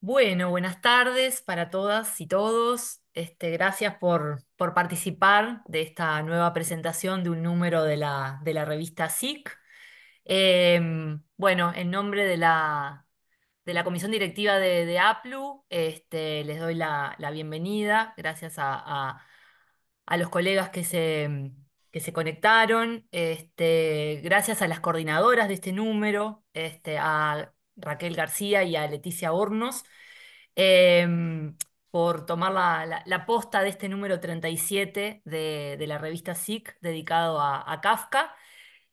Bueno, buenas tardes para todas y todos. Gracias por participar de esta nueva presentación de un número de la revista SIC. Bueno, en nombre de la comisión directiva de APLU, les doy la bienvenida. Gracias a los colegas que se conectaron. Gracias a las coordinadoras de este número, a Raquel García y a Leticia Hornos, por tomar la posta de este número 37 de la revista SIC dedicado a Kafka.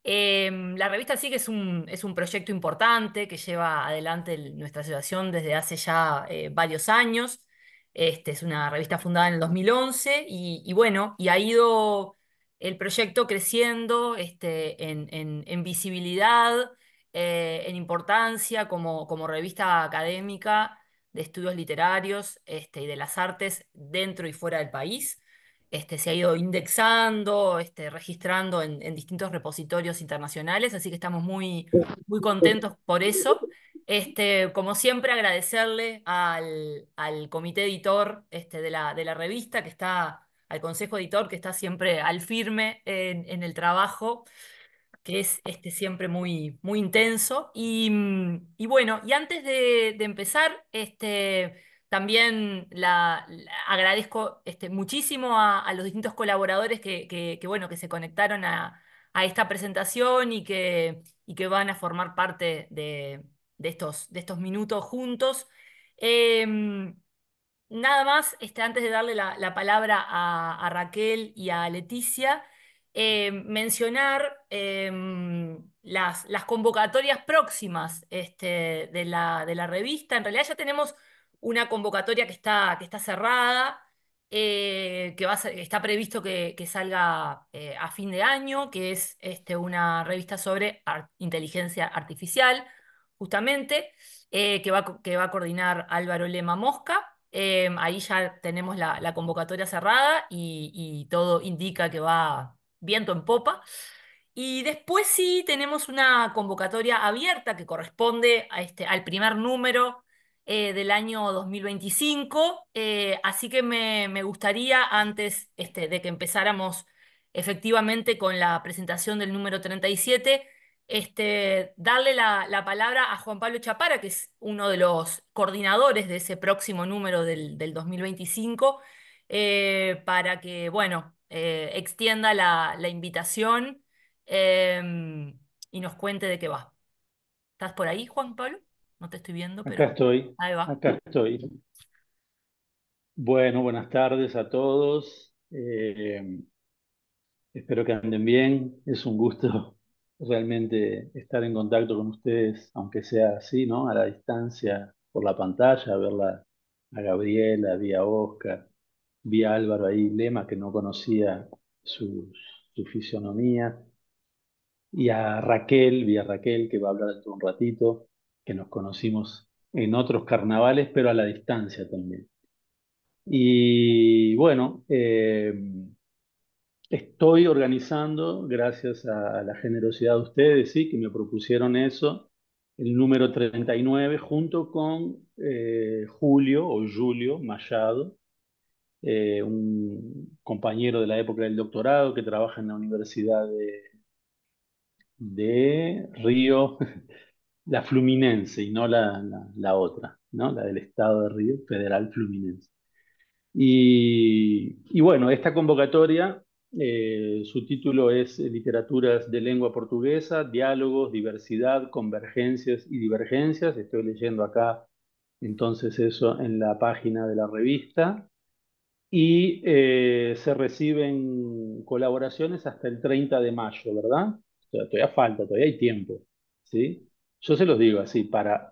La revista sí que es un proyecto importante que lleva adelante nuestra asociación desde hace ya varios años. Es una revista fundada en el 2011 y bueno, y ha ido el proyecto creciendo en visibilidad, en importancia como revista académica de estudios literarios y de las artes dentro y fuera del país. Se ha ido indexando, registrando en distintos repositorios internacionales, así que estamos muy, muy contentos por eso. Como siempre, agradecerle al comité editor de la revista, al consejo editor, que está siempre al firme en el trabajo, que es siempre muy, muy intenso. Y bueno, y antes de empezar, también agradezco muchísimo a los distintos colaboradores bueno, que se conectaron a esta presentación y que van a formar parte de estos minutos juntos. Em, Nada más, antes de darle la palabra a Raquel y a Leticia, mencionar las convocatorias próximas de la revista. En realidad ya tenemos una convocatoria que está cerrada, está previsto que salga a fin de año, que es una revista sobre inteligencia artificial, justamente, que va a coordinar Álvaro Lema Mosca. Ahí ya tenemos la convocatoria cerrada y todo indica que va viento en popa. Y después sí tenemos una convocatoria abierta que corresponde al primer número del año 2025. Así que me gustaría, antes de que empezáramos efectivamente con la presentación del número 37, darle la palabra a Juan Pablo Chapara, que es uno de los coordinadores de ese próximo número del 2025, para que, bueno, extienda la invitación, y nos cuente de qué va. ¿Estás por ahí, Juan Pablo? No te estoy viendo, Acá pero estoy, ahí va. acá estoy. Bueno, buenas tardes a todos. Espero que anden bien. Es un gusto realmente estar en contacto con ustedes, aunque sea así, ¿no? A la distancia, por la pantalla, verla a Gabriela, vi a Oscar, vi a Álvaro ahí, Lema, que no conocía su, su fisionomía, y vi a Raquel, que va a hablar dentro de un ratito, que nos conocimos en otros carnavales, pero a la distancia también. Y bueno, estoy organizando, gracias a la generosidad de ustedes, sí, que me propusieron eso, el número 39 junto con Julio o Julio Machado, un compañero de la época del doctorado que trabaja en la Universidad de Río, la Fluminense y no la otra, ¿no? La del Estado de Río, Federal Fluminense. Y bueno, esta convocatoria, su título es Literaturas de lengua portuguesa, diálogos, diversidad, convergencias y divergencias. Estoy leyendo acá entonces eso en la página de la revista. Y se reciben colaboraciones hasta el 30 de mayo, ¿verdad? O sea, todavía falta, todavía hay tiempo, ¿sí? Yo se los digo así, para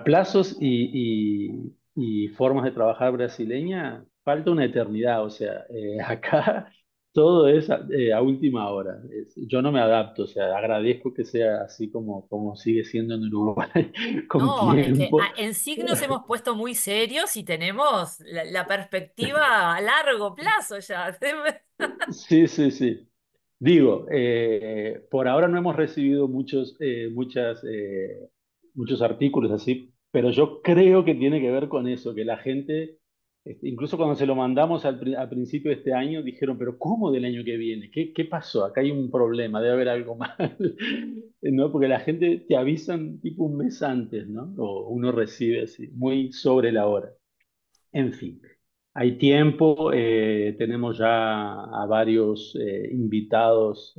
plazos y formas de trabajar brasileña, falta una eternidad. O sea, acá todo es a última hora. Yo no me adapto, o sea, agradezco que sea así como sigue siendo en Uruguay, con No, es que tiempo. en SIG nos hemos puesto muy serios y tenemos la perspectiva a largo plazo ya. Sí, sí, sí. Digo, por ahora no hemos recibido muchas muchos artículos así, pero yo creo que tiene que ver con eso, que la gente, incluso cuando se lo mandamos al principio de este año, dijeron, pero ¿cómo del año que viene? ¿Qué pasó? Acá hay un problema, debe haber algo mal, ¿no? Porque la gente te avisan tipo un mes antes, ¿no? O uno recibe así, muy sobre la hora. En fin, hay tiempo, tenemos ya a varios invitados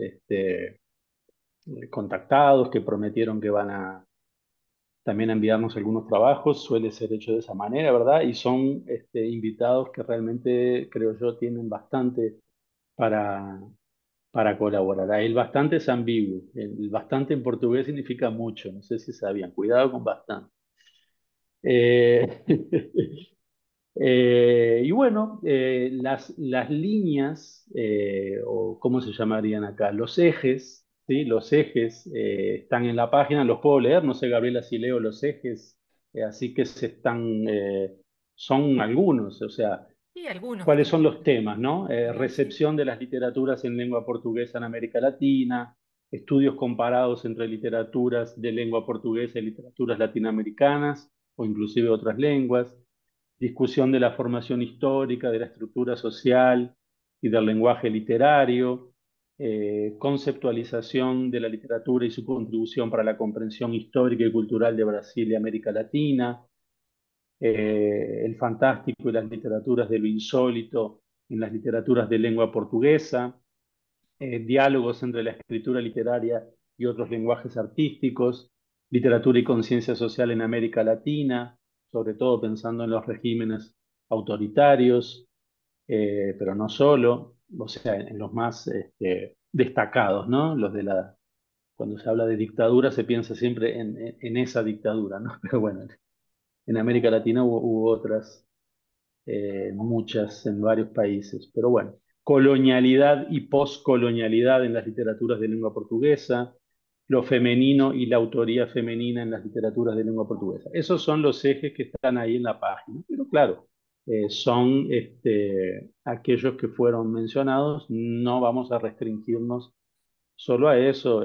contactados que prometieron que van a también a enviarnos algunos trabajos, suele ser hecho de esa manera, ¿verdad? Y son invitados que realmente, creo yo, tienen bastante para, para colaborar. El bastante es ambiguo, el bastante en portugués significa mucho, no sé si sabían, cuidado con bastante. Eh, y bueno, las líneas, o cómo se llamarían acá, los ejes, ¿sí? Los ejes están en la página, los puedo leer, no sé, Gabriela, si leo los ejes, así que son algunos, o sea, Sí, algunos cuáles creo son que los temas, ¿no? serían, sí. Recepción de las literaturas en lengua portuguesa en América Latina, estudios comparados entre literaturas de lengua portuguesa y literaturas latinoamericanas, o inclusive otras lenguas, discusión de la formación histórica, de la estructura social y del lenguaje literario, conceptualización de la literatura y su contribución para la comprensión histórica y cultural de Brasil y América Latina, el fantástico y las literaturas de lo insólito en las literaturas de lengua portuguesa, diálogos entre la escritura literaria y otros lenguajes artísticos, literatura y conciencia social en América Latina, sobre todo pensando en los regímenes autoritarios, pero no solo, o sea, en los más destacados, ¿no? Cuando se habla de dictadura se piensa siempre en esa dictadura, ¿no? Pero bueno, en América Latina hubo otras muchas en varios países. Pero bueno, colonialidad y poscolonialidad en las literaturas de lengua portuguesa, lo femenino y la autoría femenina en las literaturas de lengua portuguesa. Esos son los ejes que están ahí en la página. Pero claro, son aquellos que fueron mencionados, no vamos a restringirnos solo a eso.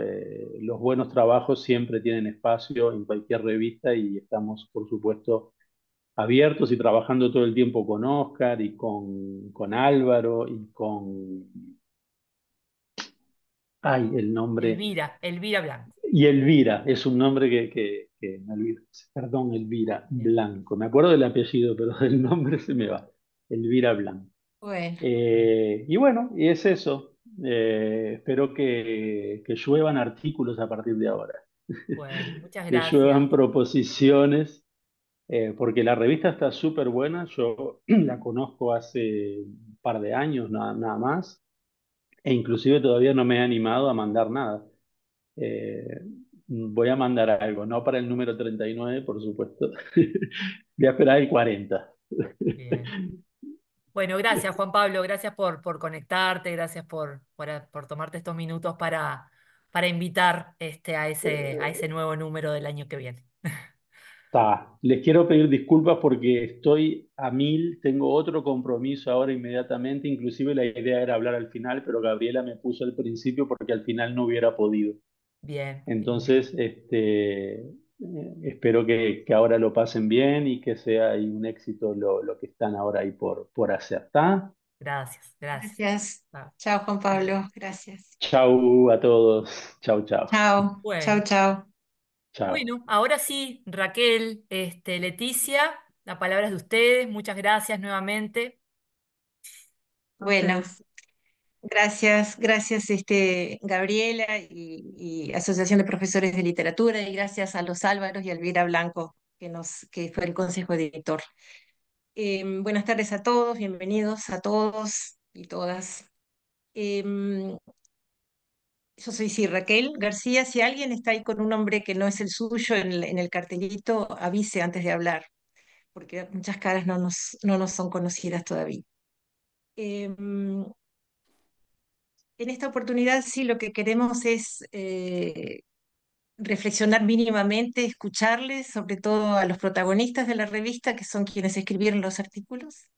Los buenos trabajos siempre tienen espacio en cualquier revista y estamos, por supuesto, abiertos y trabajando todo el tiempo con Oscar y con Álvaro y ay, el nombre, Elvira Blanco. y Elvira, es un nombre que me olvido, perdón, Elvira Bien. Blanco, me acuerdo del apellido, pero del nombre se me va, Elvira Blanco. Bueno, Y bueno, y es eso. Espero que lluevan artículos a partir de ahora, Bueno, muchas que gracias. lluevan proposiciones. Porque la revista está súper buena, yo la conozco hace un par de años nada más, e inclusive todavía no me he animado a mandar nada. Eh, Voy a mandar algo, no para el número 39 por supuesto, voy a esperar el 40. Bien. Bueno, gracias Juan Pablo, gracias por conectarte, gracias por tomarte estos minutos para invitar a ese nuevo número del año que viene. Les quiero pedir disculpas porque estoy a mil, tengo otro compromiso ahora inmediatamente, inclusive la idea era hablar al final, pero Gabriela me puso al principio porque al final no hubiera podido. Bien, bien, bien. Entonces, espero que ahora lo pasen bien y que sea ahí un éxito lo que están ahora ahí por hacer. ¿Está? Gracias, gracias. gracias. Ah, Chao, Juan bien. Pablo. Gracias. Chau a todos. Chau, chau. Chao, chao, Bueno, chao. Chau. bueno, ahora sí, Raquel, Leticia, la palabra es de ustedes. Muchas gracias nuevamente. Bueno, gracias, gracias, Gabriela y Asociación de Profesores de Literatura, y gracias a los Álvaros y a Elvira Blanco, que fue el consejo editor. Buenas tardes a todos, bienvenidos a todos y todas. Em, yo soy sí, Raquel García. Si alguien está ahí con un nombre que no es el suyo en el cartelito, avise antes de hablar, porque muchas caras no nos son conocidas todavía. Em, en esta oportunidad sí lo que queremos es reflexionar mínimamente, escucharles, sobre todo a los protagonistas de la revista, que son quienes escribieron los artículos.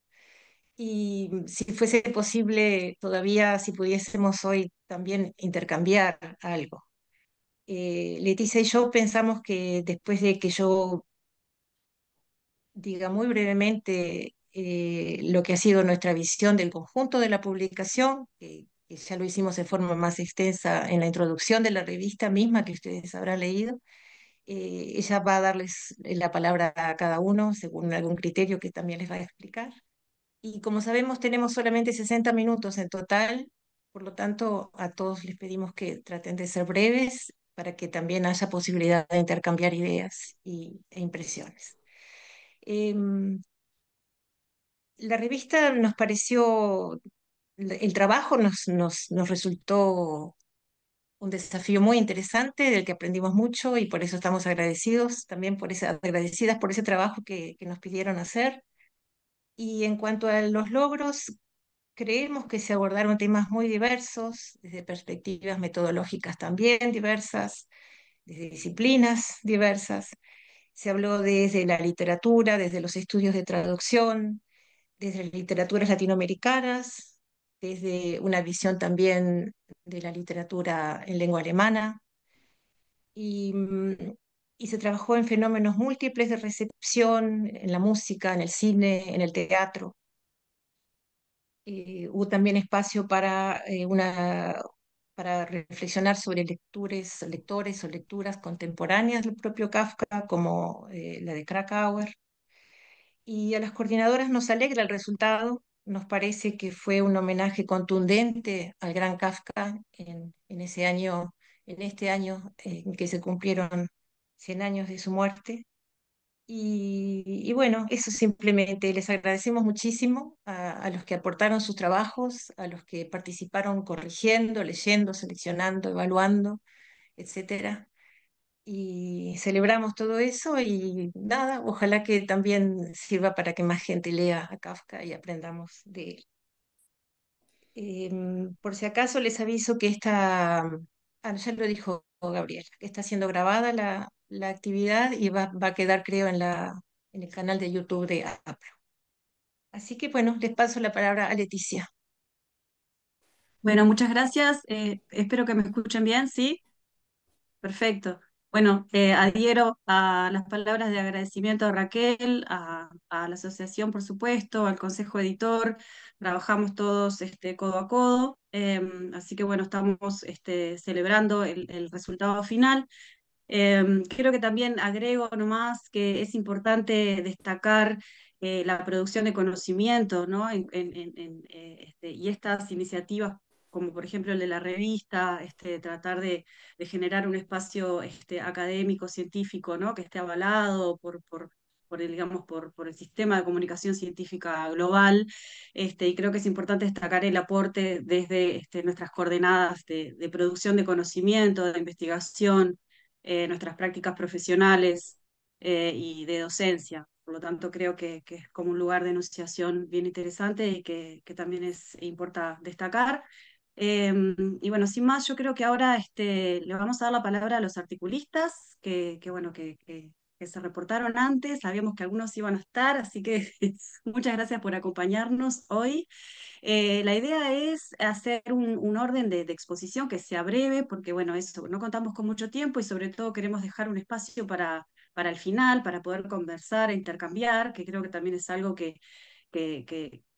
Y si fuese posible, todavía si pudiésemos hoy también intercambiar algo. Leticia y yo pensamos que después de que yo diga muy brevemente lo que ha sido nuestra visión del conjunto de la publicación, que ya lo hicimos de forma más extensa en la introducción de la revista misma que ustedes habrán leído. Ella va a darles la palabra a cada uno según algún criterio que también les va a explicar. Y como sabemos, tenemos solamente 60 minutos en total, por lo tanto, a todos les pedimos que traten de ser breves para que también haya posibilidad de intercambiar ideas e impresiones. Em, la revista nos pareció, el trabajo nos resultó un desafío muy interesante del que aprendimos mucho y por eso estamos agradecidos también agradecidas por ese trabajo que nos pidieron hacer. Y en cuanto a los logros, creemos que se abordaron temas muy diversos, desde perspectivas metodológicas también diversas, desde disciplinas diversas. Se habló desde la literatura, desde los estudios de traducción, desde literaturas latinoamericanas, desde una visión también de la literatura en lengua alemana, y, y se trabajó en fenómenos múltiples de recepción, en la música, en el cine, en el teatro. Hubo también espacio para reflexionar sobre lectores o lecturas contemporáneas del propio Kafka, como la de Krakauer. Y a las coordinadoras nos alegra el resultado. Nos parece que fue un homenaje contundente al gran Kafka en ese año, en este año en que se cumplieron 100 años de su muerte. Y bueno, eso simplemente les agradecemos muchísimo a los que aportaron sus trabajos, a los que participaron corrigiendo, leyendo, seleccionando, evaluando, etcétera. Y celebramos todo eso y nada, ojalá que también sirva para que más gente lea a Kafka y aprendamos de él. Por si acaso les aviso que ya lo dijo Gabriel, que está siendo grabada la actividad y va a quedar, creo, en el canal de YouTube de APRO. Así que bueno, les paso la palabra a Leticia. Bueno, muchas gracias. Espero que me escuchen bien, ¿sí? Perfecto. Bueno, adhiero a las palabras de agradecimiento a Raquel, a la asociación, por supuesto, al consejo editor. Trabajamos todos codo a codo, así que bueno, estamos celebrando el resultado final. Creo que también agrego nomás que es importante destacar la producción de conocimiento, ¿no? Y estas iniciativas, como por ejemplo el de la revista, tratar de generar un espacio académico, científico, ¿no? Que esté avalado por el, digamos, por el sistema de comunicación científica global. Y creo que es importante destacar el aporte desde nuestras coordenadas de producción de conocimiento, de investigación, nuestras prácticas profesionales y de docencia. Por lo tanto, creo que es como un lugar de enunciación bien interesante y que también importa destacar. Y bueno, sin más, yo creo que ahora le vamos a dar la palabra a los articulistas bueno, que se reportaron antes. Sabíamos que algunos iban a estar, así que muchas gracias por acompañarnos hoy. La idea es hacer un orden de exposición que sea breve, porque bueno, eso, no contamos con mucho tiempo y sobre todo queremos dejar un espacio para el final, para poder conversar e intercambiar, que creo que también es algo que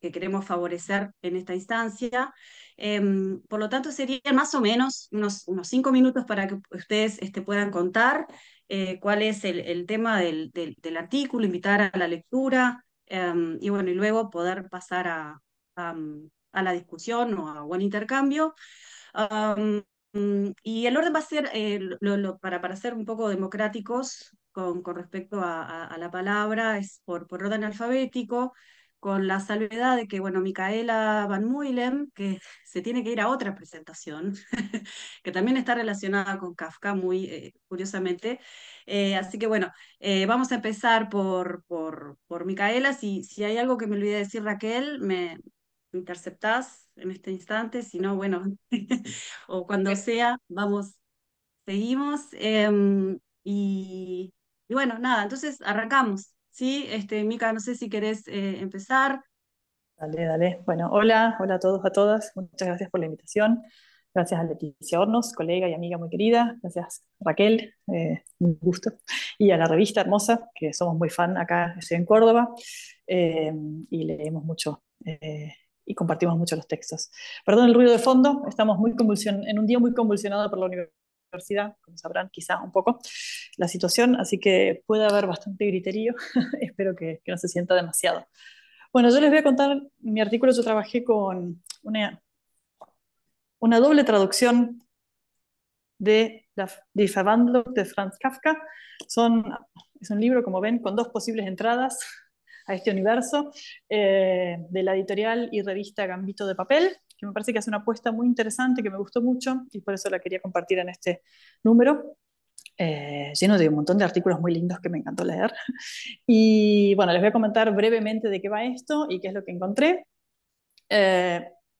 queremos favorecer en esta instancia. Por lo tanto, serían más o menos unos 5 minutos para que ustedes puedan contar cuál es el tema del artículo, invitar a la lectura, y bueno, y luego poder pasar a la discusión o al intercambio. Um, y el orden va a ser, para ser un poco democráticos con respecto a la palabra, es por orden alfabético, con la salvedad de que, bueno, Micaela Van Muylen, que se tiene que ir a otra presentación, que también está relacionada con Kafka, muy curiosamente. Así que, bueno, vamos a empezar por Micaela. Si hay algo que me olvidé de decir, Raquel, me interceptás en este instante, si no, bueno, o cuando sea, vamos, seguimos. Y bueno, nada, entonces arrancamos, ¿sí? Mica, no sé si querés empezar. Dale, dale. Bueno, hola, hola a todos, a todas. Muchas gracias por la invitación. Gracias a Leticia Hornos, colega y amiga muy querida. Gracias Raquel, un gusto. Y a la revista hermosa, que somos muy fan acá, estoy en Córdoba, y leemos mucho y compartimos mucho los textos. Perdón el ruido de fondo, estamos en un día muy convulsionado por la universidad, como sabrán quizá un poco la situación, así que puede haber bastante griterío, espero que no se sienta demasiado. Bueno, yo les voy a contar mi artículo. Yo trabajé con una doble traducción de Die Verwandlung de Franz Kafka. Es un libro, como ven, con dos posibles entradas a este universo, de la editorial y revista Gambito de Papel, que me parece que hace una apuesta muy interesante, que me gustó mucho, y por eso la quería compartir en este número, lleno de un montón de artículos muy lindos que me encantó leer. Y bueno, les voy a comentar brevemente de qué va esto y qué es lo que encontré.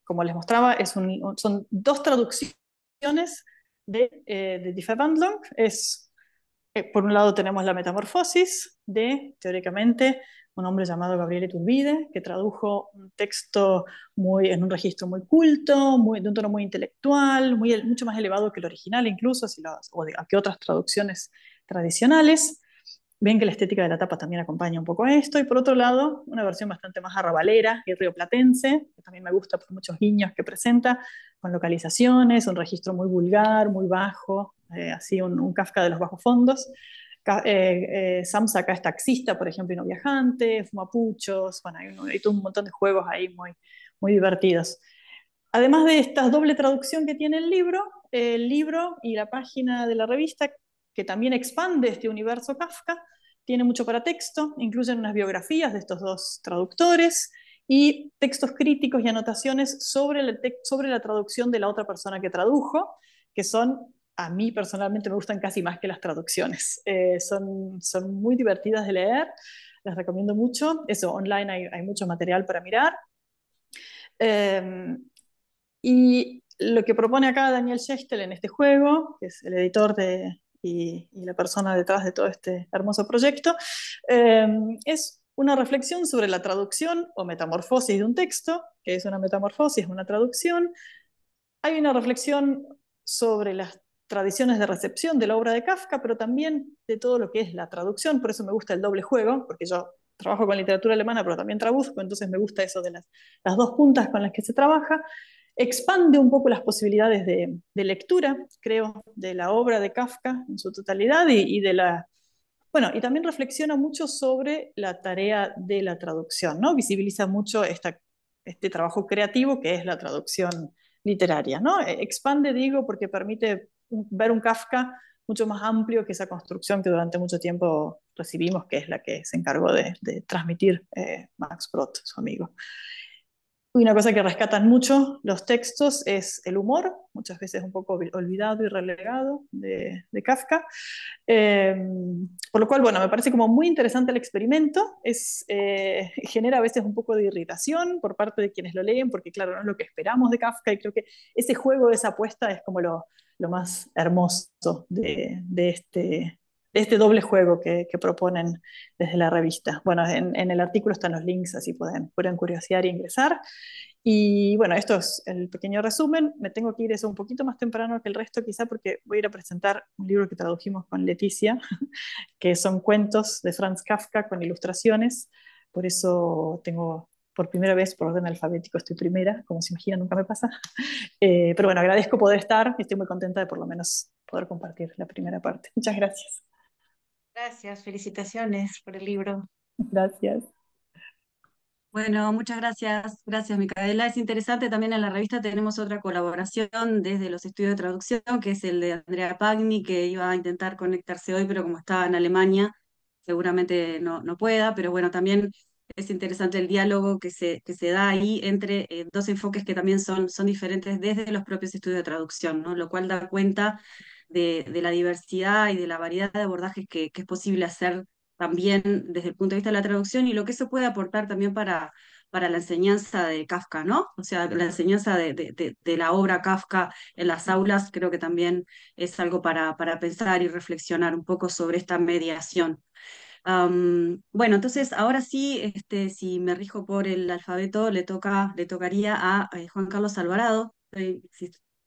Como les mostraba, son dos traducciones de Die Verwandlung. Por un lado tenemos la metamorfosis de, teóricamente, un hombre llamado Gabriel Iturbide, que tradujo un texto en un registro muy culto, de un tono muy intelectual, mucho más elevado que el original incluso, que otras traducciones tradicionales. Ven que la estética de la tapa también acompaña un poco a esto. Y por otro lado, una versión bastante más arrabalera y rioplatense, que también me gusta por muchos guiños que presenta, con localizaciones, un registro muy vulgar, muy bajo, así un Kafka de los bajos fondos. Samsa acá es taxista, por ejemplo, y no viajante, fuma puchos, bueno, hay todo un montón de juegos ahí muy, muy divertidos. Además de esta doble traducción que tiene el libro y la página de la revista, que también expande este universo Kafka, tiene mucho paratexto, incluyen unas biografías de estos dos traductores y textos críticos y anotaciones sobre la traducción de la otra persona que tradujo, que a mí personalmente me gustan casi más que las traducciones. Son muy divertidas de leer, las recomiendo mucho. Eso, online hay mucho material para mirar. Y lo que propone acá Daniel Schechtel en este juego, que es el editor y la persona detrás de todo este hermoso proyecto, es una reflexión sobre la traducción o metamorfosis de un texto, que es una metamorfosis, una traducción. Hay una reflexión sobre las tradiciones de recepción de la obra de Kafka, pero también de todo lo que es la traducción. Por eso me gusta el doble juego, porque yo trabajo con literatura alemana, pero también traduzco, entonces me gusta eso de las dos puntas con las que se trabaja. Expande un poco las posibilidades de lectura, creo, de la obra de Kafka en su totalidad bueno, y también reflexiona mucho sobre la tarea de la traducción, ¿no? Visibiliza mucho este trabajo creativo que es la traducción literaria, ¿no? Expande, digo, porque permite ver un Kafka mucho más amplio que esa construcción que durante mucho tiempo recibimos, que es la que se encargó de transmitir Max Brod, su amigo. Una cosa que rescatan mucho los textos es el humor, muchas veces un poco olvidado y relegado de Kafka. Por lo cual, bueno, me parece como muy interesante el experimento. Genera a veces un poco de irritación por parte de quienes lo leen, porque claro, no es lo que esperamos de Kafka, y creo que ese juego, esa apuesta es como lo más hermoso de este doble juego que proponen desde la revista. Bueno, en el artículo están los links, así pueden curiosear e ingresar. Y bueno, esto es el pequeño resumen. Me tengo que ir eso un poquito más temprano que el resto, quizá porque voy a ir a presentar un libro que tradujimos con Leticia, que son cuentos de Franz Kafka con ilustraciones. Por eso tengo, por primera vez, por orden alfabético, estoy primera, como se imagina, nunca me pasa. Pero bueno, agradezco poder estar y estoy muy contenta de por lo menos poder compartir la primera parte. Muchas gracias. Gracias, felicitaciones por el libro. Gracias. Bueno, muchas gracias, gracias Micaela. Es interesante, también en la revista tenemos otra colaboración desde los estudios de traducción, que es el de Andrea Pagni, que iba a intentar conectarse hoy, pero como estaba en Alemania, seguramente no pueda, pero bueno, también es interesante el diálogo que se da ahí entre dos enfoques que también son diferentes desde los propios estudios de traducción, ¿no? Lo cual da cuenta de la diversidad y de la variedad de abordajes que es posible hacer también desde el punto de vista de la traducción y lo que eso puede aportar también para la enseñanza de Kafka, ¿no? O sea, la enseñanza de la obra Kafka en las aulas creo que también es algo para pensar y reflexionar un poco sobre esta mediación. Bueno, entonces ahora sí, si me rijo por el alfabeto, le tocaría a Juan Carlos Alvarado.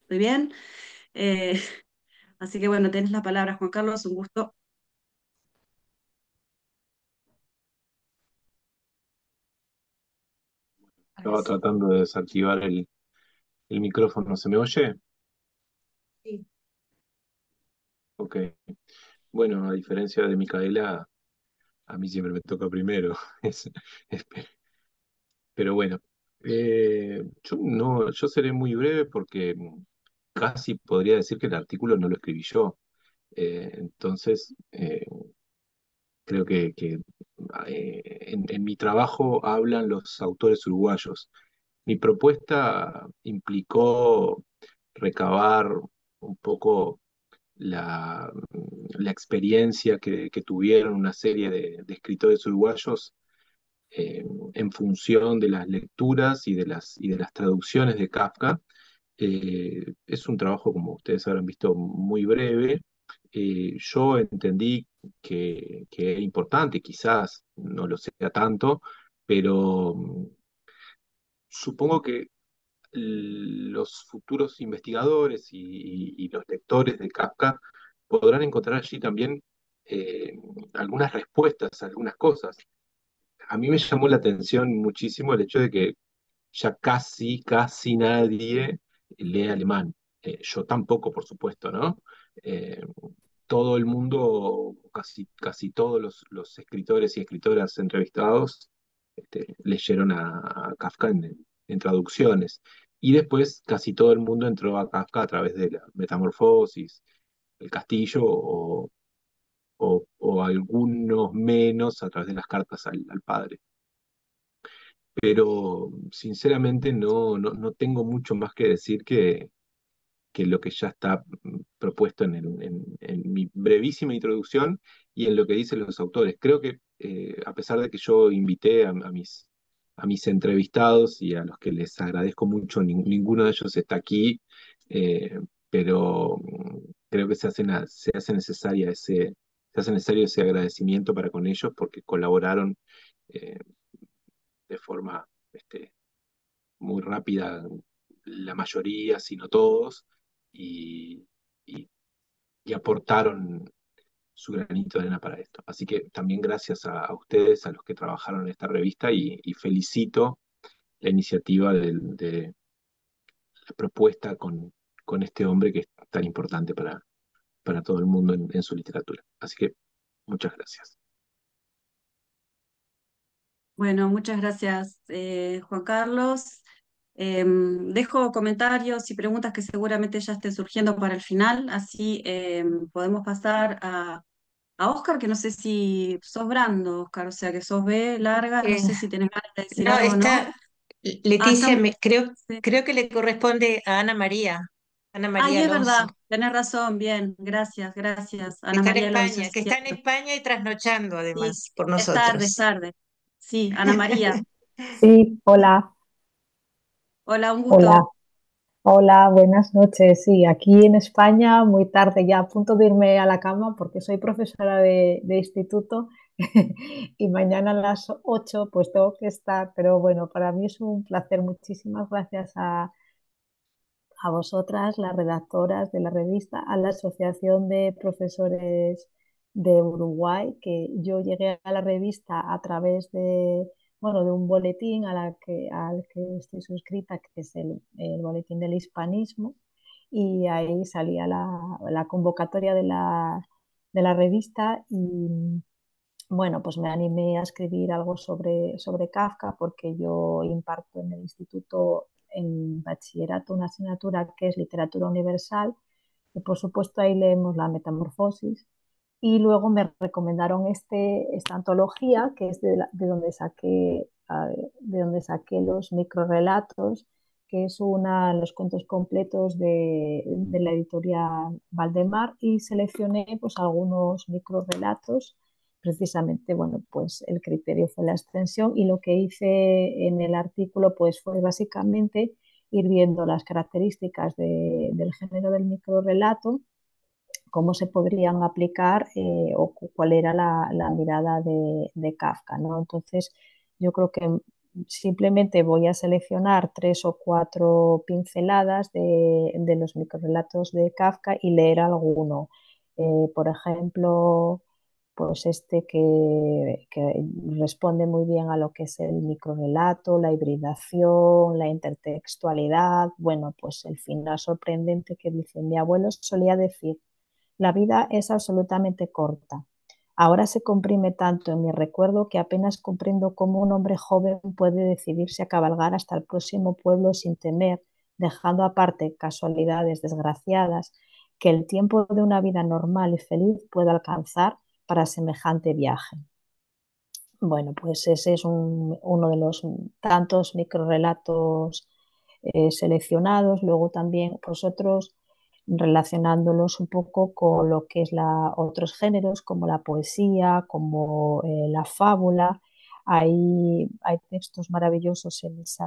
¿Estoy bien? Eh, Así que bueno, tenés la palabra, Juan Carlos, un gusto. A ver Estaba si- tratando de desactivar el micrófono. ¿Se me oye? Sí. Ok. Bueno, a diferencia de Micaela, a mí siempre me toca primero. Es- pero bueno, yo no, yo seré muy breve porque casi podría decir que el artículo no lo escribí yo. Entonces, creo que en mi trabajo hablan los autores uruguayos. Mi propuesta implicó recabar un poco la experiencia que tuvieron una serie de escritores uruguayos eh, en función de las lecturas y de las traducciones de Kafka. Es un trabajo, como ustedes habrán visto, muy breve. Yo entendí que era importante, quizás no lo sea tanto, pero supongo que los futuros investigadores y los lectores de Kafka podrán encontrar allí también eh, algunas respuestas a algunas cosas. A mí me llamó la atención muchísimo el hecho de que ya casi nadie lee alemán. Yo tampoco, por supuesto, ¿no? Eh, Todo el mundo, casi todos los escritores y escritoras entrevistados leyeron a Kafka en traducciones. Y después casi todo el mundo entró a Kafka a través de la Metamorfosis, El Castillo o algunos menos a través de las cartas al padre. Pero sinceramente no tengo mucho más que decir que lo que ya está propuesto en mi brevísima introducción y en lo que dicen los autores. Creo que a pesar de que yo invité a mis entrevistados y a los que les agradezco mucho, ninguno de ellos está aquí, pero creo que se hace necesario ese agradecimiento para con ellos porque colaboraron eh, de forma muy rápida, la mayoría, si no todos, y, y- y aportaron su granito de arena para esto. Así que también gracias a ustedes, a los que trabajaron en esta revista, y felicito la iniciativa de la propuesta con este hombre que es tan importante para todo el mundo en su literatura. Así que muchas gracias. Bueno, muchas gracias, Juan Carlos. Dejo comentarios y preguntas que seguramente ya estén surgiendo para el final, así podemos pasar a Oscar, que no sé si sos Brando, Oscar, o sea que sos B larga, no Eh, sé si tenés ganas de decir no, algo o no. está Ah, Leticia, estamos. Sí. creo que le corresponde a Ana María, Ana Ay, María es Alonso, verdad, tenés razón, bien, gracias, gracias. que Ana está en María Alonso, España, es que está en cierto. España y trasnochando Sí, además por es tarde, es nosotros. tarde. Sí, Ana María, Sí, hola, hola, un hola, gusto. hola, buenas noches. Sí, aquí en España, muy tarde ya, a punto de irme a la cama porque soy profesora de instituto y mañana a las 8 pues tengo que estar, pero bueno, para mí es un placer. Muchísimas gracias a vosotras, las redactoras de la revista, a la Asociación de Profesores de Uruguay, que yo llegué a la revista a través bueno, de un boletín al que estoy suscrita, que es el Boletín del Hispanismo, y ahí salía la convocatoria de la revista y bueno, pues me animé a escribir algo sobre Kafka porque yo imparto en el instituto en bachillerato una asignatura que es literatura universal y por supuesto ahí leemos la Metamorfosis y luego me recomendaron esta antología que es de donde saqué los microrelatos, que es los cuentos completos de la editorial Valdemar y seleccioné pues algunos microrelatos. Precisamente, bueno, pues el criterio fue la extensión y lo que hice en el artículo pues fue básicamente ir viendo las características del género del microrelato, cómo se podrían aplicar o cuál era la mirada de Kafka, ¿no? Entonces, yo creo que simplemente voy a seleccionar 3 o 4 pinceladas de los microrelatos de Kafka y leer alguno. Por ejemplo, pues este que responde muy bien a lo que es el microrelato, la hibridación, la intertextualidad. Bueno, pues el final sorprendente que dice: mi abuelo solía decir, la vida es absolutamente corta. Ahora se comprime tanto en mi recuerdo que apenas comprendo cómo un hombre joven puede decidirse a cabalgar hasta el próximo pueblo sin temer, dejando aparte casualidades desgraciadas, que el tiempo de una vida normal y feliz pueda alcanzar para semejante viaje. Bueno, pues ese es uno de los tantos microrelatos seleccionados. Luego también otros relacionándolos un poco con lo que es otros géneros como la poesía, como la fábula. Hay textos maravillosos en esa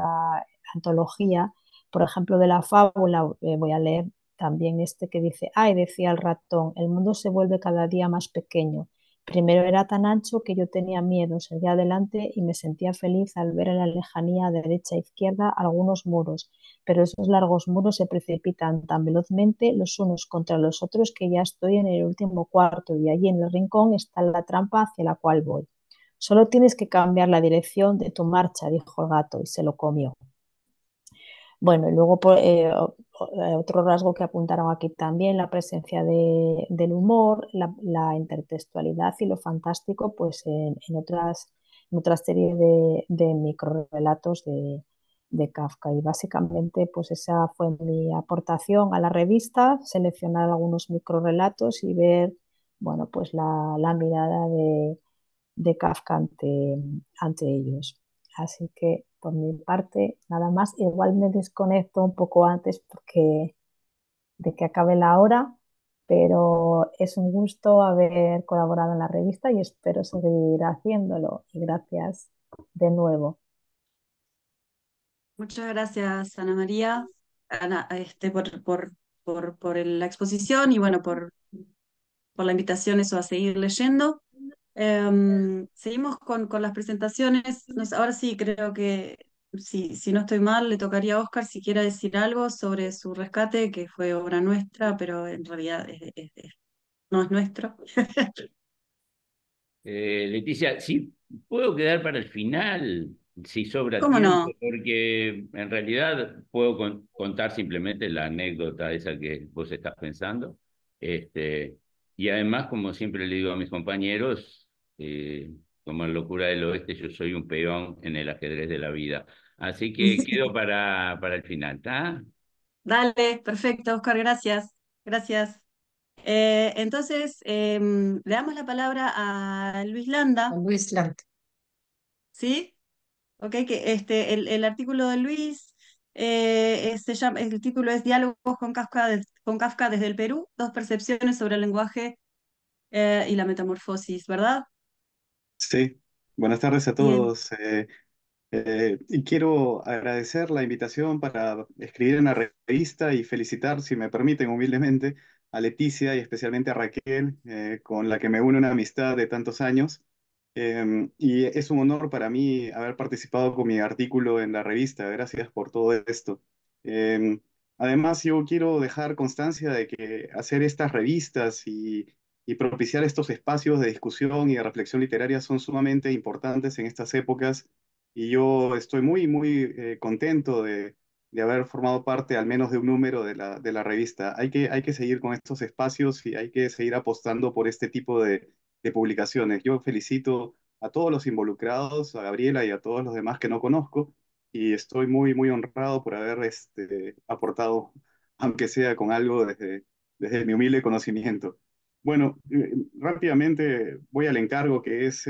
antología. Por ejemplo, de la fábula voy a leer también este que dice: ay, decía el ratón, el mundo se vuelve cada día más pequeño. Primero era tan ancho que yo tenía miedo, seguía adelante y me sentía feliz al ver en la lejanía, a derecha e izquierda, algunos muros, pero esos largos muros se precipitan tan velozmente los unos contra los otros que ya estoy en el último cuarto y allí en el rincón está la trampa hacia la cual voy. Solo tienes que cambiar la dirección de tu marcha, dijo el gato, y se lo comió. Bueno, y luego otro rasgo que apuntaron aquí también, la presencia del humor, la intertextualidad y lo fantástico, pues en otras series de microrelatos de Kafka. Y básicamente, pues esa fue mi aportación a la revista, seleccionar algunos microrelatos y ver, bueno, pues la mirada de Kafka ante ellos. Así que por mi parte, nada más. Igual me desconecto un poco antes porque de que acabe la hora, pero es un gusto haber colaborado en la revista y espero seguir haciéndolo. Y gracias de nuevo. Muchas gracias, Ana María, por la exposición y bueno, por la invitación eso, a seguir leyendo. Seguimos con las presentaciones. Ahora sí, creo que si no estoy mal, le tocaría a Oscar si quiere decir algo sobre su rescate, que fue obra nuestra, pero en realidad no es nuestro. Leticia, sí, puedo quedar para el final, si sobra ¿Cómo tiempo, no? porque en realidad puedo contar simplemente la anécdota esa que vos estás pensando. Este, y además, como siempre le digo a mis compañeros, como en Locura del Oeste, yo soy un peón en el ajedrez de la vida. Así que quedo para el final, ¿está? Dale, perfecto, Oscar, gracias. Gracias. Entonces, le damos la palabra a Luis Landa, Luis Lant. ¿sí? Ok, que el artículo de Luis se llama, el título es Diálogos con Kafka desde el Perú, dos percepciones sobre el lenguaje y la metamorfosis, ¿verdad? Sí, buenas tardes a Bien. todos. Y quiero agradecer la invitación para escribir en la revista y felicitar, si me permiten humildemente, a Leticia y especialmente a Raquel, con la que me une una amistad de tantos años. Y es un honor para mí haber participado con mi artículo en la revista. Gracias por todo esto. Eh, Además, yo quiero dejar constancia de que hacer estas revistas y propiciar estos espacios de discusión y de reflexión literaria son sumamente importantes en estas épocas y yo estoy muy contento de haber formado parte al menos de un número de la revista. Hay que seguir con estos espacios y hay que seguir apostando por este tipo de publicaciones. Yo felicito a todos los involucrados, a Gabriela y a todos los demás que no conozco, y estoy muy honrado por haber aportado, aunque sea con algo desde mi humilde conocimiento. Bueno, rápidamente voy al encargo que es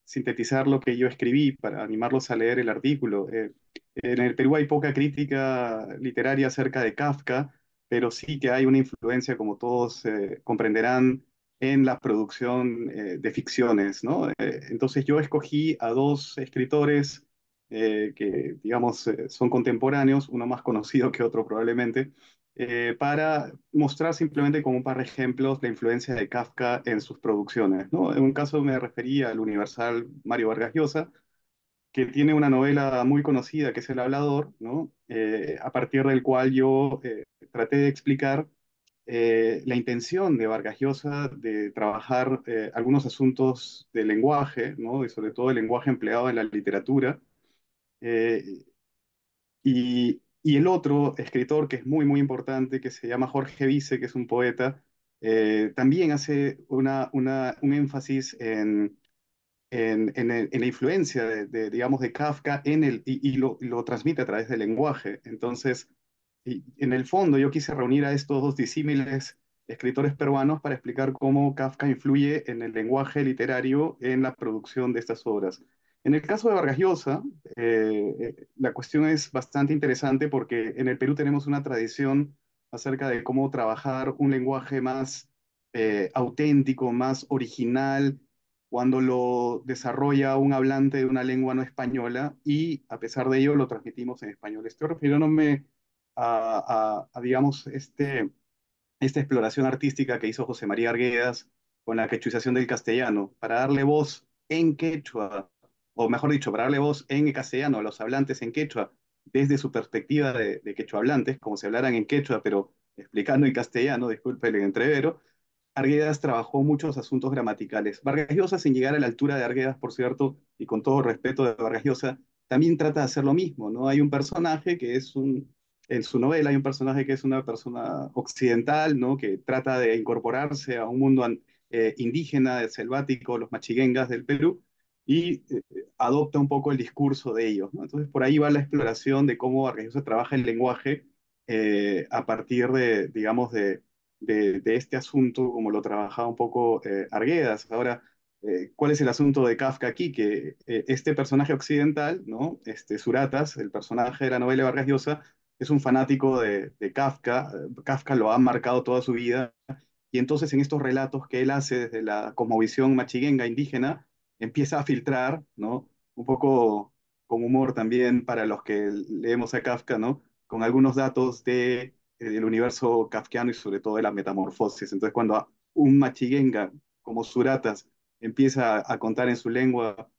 sintetizar lo que yo escribí para animarlos a leer el artículo. En el Perú hay poca crítica literaria acerca de Kafka, pero sí que hay una influencia, como todos comprenderán, en la producción de ficciones, ¿no? Entonces yo escogí a dos escritores que, digamos, son contemporáneos, uno más conocido que otro probablemente, para mostrar simplemente como un par de ejemplos la influencia de Kafka en sus producciones, ¿no? En un caso me refería al universal Mario Vargas Llosa, que tiene una novela muy conocida que es El Hablador, ¿no? A partir del cual yo traté de explicar la intención de Vargas Llosa de trabajar algunos asuntos del lenguaje, ¿no? Y sobre todo el lenguaje empleado en la literatura. Eh, y el otro escritor que es muy, muy importante, que se llama Jorge Vice, que es un poeta, también hace un énfasis en la influencia digamos, de Kafka y lo transmite a través del lenguaje. Entonces, en el fondo yo quise reunir a estos dos disímiles escritores peruanos para explicar cómo Kafka influye en el lenguaje literario en la producción de estas obras. En el caso de Vargas Llosa, la cuestión es bastante interesante porque en el Perú tenemos una tradición acerca de cómo trabajar un lenguaje más auténtico, más original, cuando lo desarrolla un hablante de una lengua no española y a pesar de ello lo transmitimos en español. Estoy refiriéndome digamos, esta exploración artística que hizo José María Arguedas con la quechuización del castellano, para darle voz en quechua, o mejor dicho, para darle voz en castellano a los hablantes en quechua, desde su perspectiva de quechua hablantes, como si hablaran en quechua, pero explicando en castellano, disculpe el entrevero. Arguedas trabajó muchos asuntos gramaticales. Vargas Llosa, sin llegar a la altura de Arguedas, por cierto, y con todo respeto de Vargas Llosa, también trata de hacer lo mismo, ¿no? Hay un personaje que es en su novela hay un personaje que es una persona occidental, ¿no? Que trata de incorporarse a un mundo indígena, selvático, los machiguengas del Perú, y adopta un poco el discurso de ellos, ¿no? Entonces, por ahí va la exploración de cómo Vargas Llosa trabaja el lenguaje a partir digamos, de este asunto, como lo trabajaba un poco Arguedas. Ahora, ¿cuál es el asunto de Kafka aquí? Que este personaje occidental, ¿no? Suratas, el personaje de la novela de Vargas Llosa, es un fanático de Kafka. Kafka lo ha marcado toda su vida. Y entonces en estos relatos que él hace desde la cosmovisión machiguenga indígena, empieza a filtrar, ¿no? Un poco con humor también para los que leemos a Kafka, ¿no? Con algunos datos del universo kafkiano y sobre todo de la metamorfosis. Entonces, cuando un machiguenga como Suratas empieza a contar en su lengua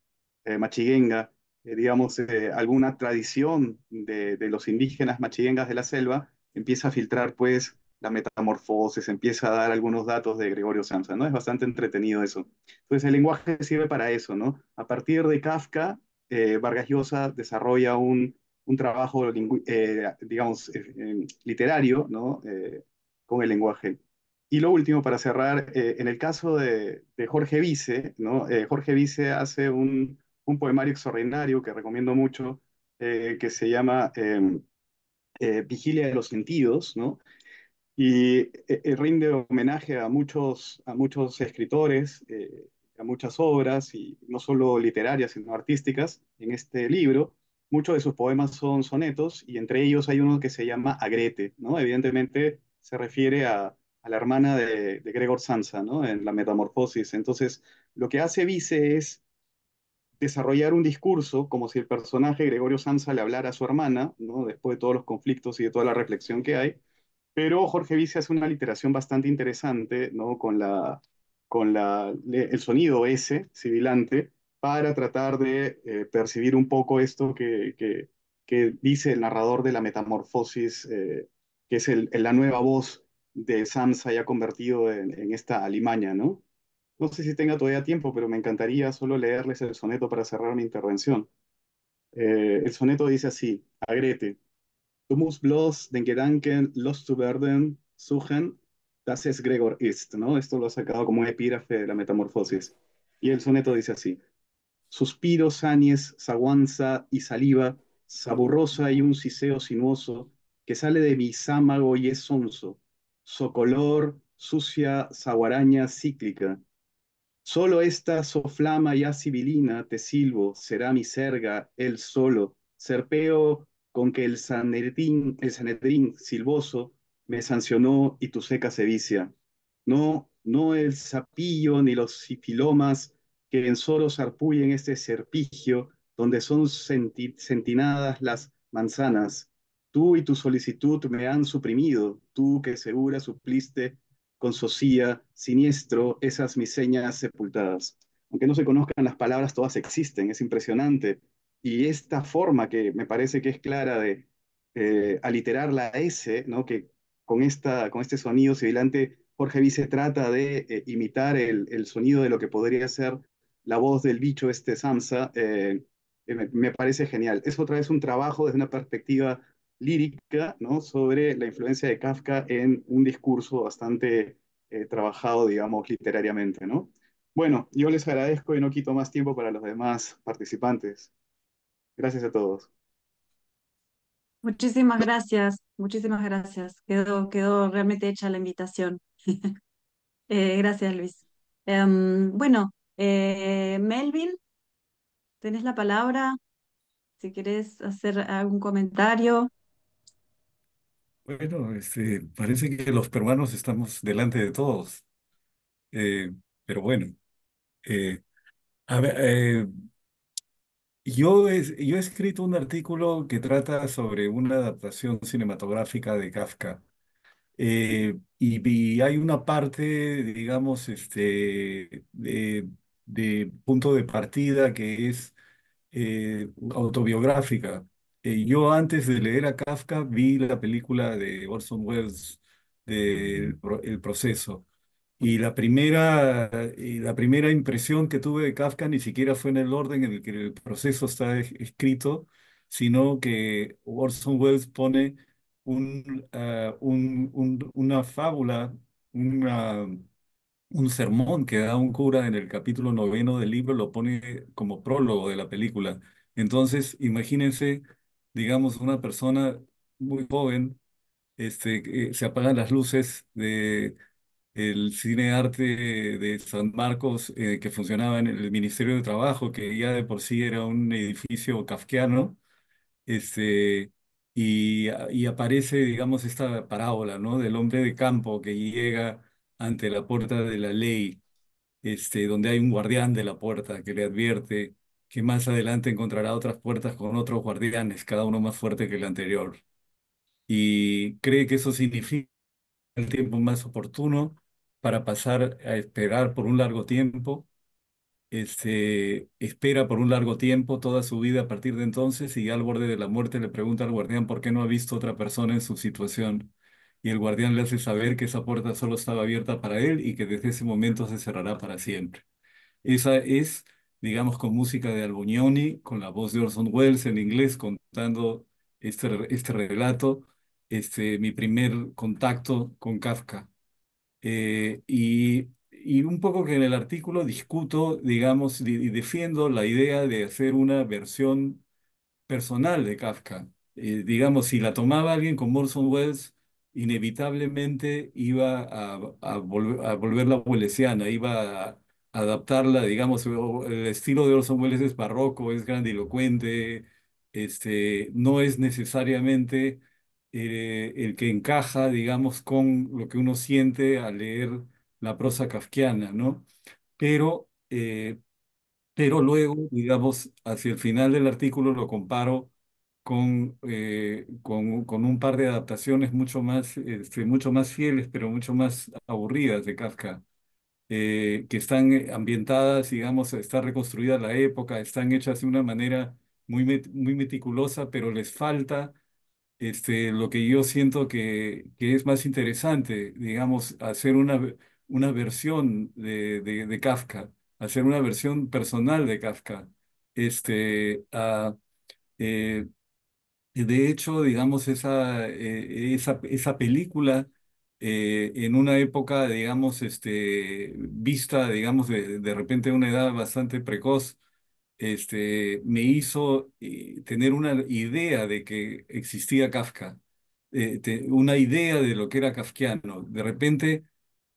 machiguenga, digamos, alguna tradición de los indígenas machiguengas de la selva, empieza a filtrar pues la metamorfosis, empieza a dar algunos datos de Gregorio Samsa, ¿no? Es bastante entretenido eso. Entonces el lenguaje sirve para eso, ¿no? A partir de Kafka, Vargas Llosa desarrolla un trabajo, digamos, literario, ¿no? Con el lenguaje. Y lo último, para cerrar, en el caso de Jorge Vice, ¿no? Jorge Vice hace un poemario extraordinario que recomiendo mucho, que se llama Vigilia de los Sentidos, ¿no? Y rinde homenaje a muchos escritores, a muchas obras, y no solo literarias, sino artísticas, en este libro. Muchos de sus poemas son sonetos, y entre ellos hay uno que se llama Agrete, ¿no? Evidentemente se refiere a la hermana de Gregor Samsa, ¿no? En la Metamorfosis. Entonces, lo que hace Vice es desarrollar un discurso como si el personaje Gregorio Samsa le hablara a su hermana, ¿no? Después de todos los conflictos y de toda la reflexión que hay, pero Jorge Vice hace una literación bastante interesante, ¿no? El sonido S, sibilante, para tratar de percibir un poco esto que dice el narrador de la metamorfosis, que es la nueva voz de Samsa ya convertido en esta alimaña, ¿no? No sé si tenga todavía tiempo, pero me encantaría solo leerles el soneto para cerrar mi intervención. El soneto dice así: Agrete. Du musst bloß den Gedanken loszuwerden suchen, das es Gregor ist, ¿no? Esto lo ha sacado como un epígrafe de la Metamorfosis. Y el soneto dice así: suspiros, sanies, saguanza y saliva, saborrosa y un siseo sinuoso, que sale de mi sámago y es sonso, socolor, sucia, saguaraña cíclica. Solo esta soflama ya sibilina, te silbo, será mi serga, él solo, serpeo con que el Sanedrín silboso me sancionó y tu seca sevicia. No, no el sapillo ni los sifilomas que en soros arpullen este serpigio, donde son sentinadas las manzanas. Tú y tu solicitud me han suprimido, tú que segura supliste con socía, siniestro, esas mis señas sepultadas. Aunque no se conozcan las palabras, todas existen, es impresionante. y esta forma que me parece que es clara de aliterar la S, ¿no? Que con este sonido sibilante, Jorge Vice trata de imitar el sonido de lo que podría ser la voz del bicho este Samsa, me parece genial. Es otra vez un trabajo desde una perspectiva lírica, ¿no? Sobre la influencia de Kafka en un discurso bastante trabajado, digamos, literariamente, ¿no? Bueno, yo les agradezco y no quito más tiempo para los demás participantes. Gracias a todos. Muchísimas gracias, muchísimas gracias. Quedó realmente hecha la invitación. Gracias, Luis. Bueno, Melvin, tenés la palabra. Si querés hacer algún comentario. Bueno, parece que los peruanos estamos delante de todos, eh, pero bueno, eh, a ver, yo he escrito un artículo que trata sobre una adaptación cinematográfica de Kafka, y hay una parte, digamos, de punto de partida que es autobiográfica. Yo antes de leer a Kafka vi la película de Orson Welles de El Proceso. Y la primera impresión que tuve de Kafka ni siquiera fue en el orden en el que el proceso está escrito, sino que Orson Welles pone una fábula, una un sermón que da un cura en el capítulo 9 del libro, lo pone como prólogo de la película. Entonces, imagínense, digamos, una persona muy joven, que se apagan las luces de el cine arte de San Marcos, que funcionaba en el Ministerio de Trabajo, que ya de por sí era un edificio kafkiano, este, y aparece, digamos, esta parábola, ¿no? Del hombre de campo que llega ante la puerta de la ley, donde hay un guardián de la puerta que le advierte que más adelante encontrará otras puertas con otros guardianes, cada uno más fuerte que el anterior. Y cree que eso significa el tiempo más oportuno para pasar a esperar por un largo tiempo. Espera por un largo tiempo, toda su vida a partir de entonces, y al borde de la muerte le pregunta al guardián por qué no ha visto otra persona en su situación. Y el guardián le hace saber que esa puerta solo estaba abierta para él y que desde ese momento se cerrará para siempre. Esa es, digamos, con música de Albunioni, con la voz de Orson Welles en inglés, contando este relato, mi primer contacto con Kafka. Y un poco que en el artículo discuto, digamos, y defiendo la idea de hacer una versión personal de Kafka. Digamos, si la tomaba alguien como Orson Welles, inevitablemente iba a volverla wellesiana, iba a adaptarla, digamos, el estilo de Orson Welles es barroco, es grandilocuente, no es necesariamente el que encaja, digamos, con lo que uno siente al leer la prosa kafkiana, ¿no? Pero pero luego, digamos, hacia el final del artículo lo comparo con un par de adaptaciones mucho más fieles, pero mucho más aburridas de Kafka, que están ambientadas, digamos, está reconstruida la época, están hechas de una manera muy meticulosa, pero les falta lo que yo siento que es más interesante, digamos, hacer una versión de Kafka, hacer una versión personal de Kafka. Este, ah, eh, de hecho, digamos, esa película, en una época, digamos, vista, digamos, de repente a una edad bastante precoz, me hizo tener una idea de que existía Kafka, una idea de lo que era kafkiano. De repente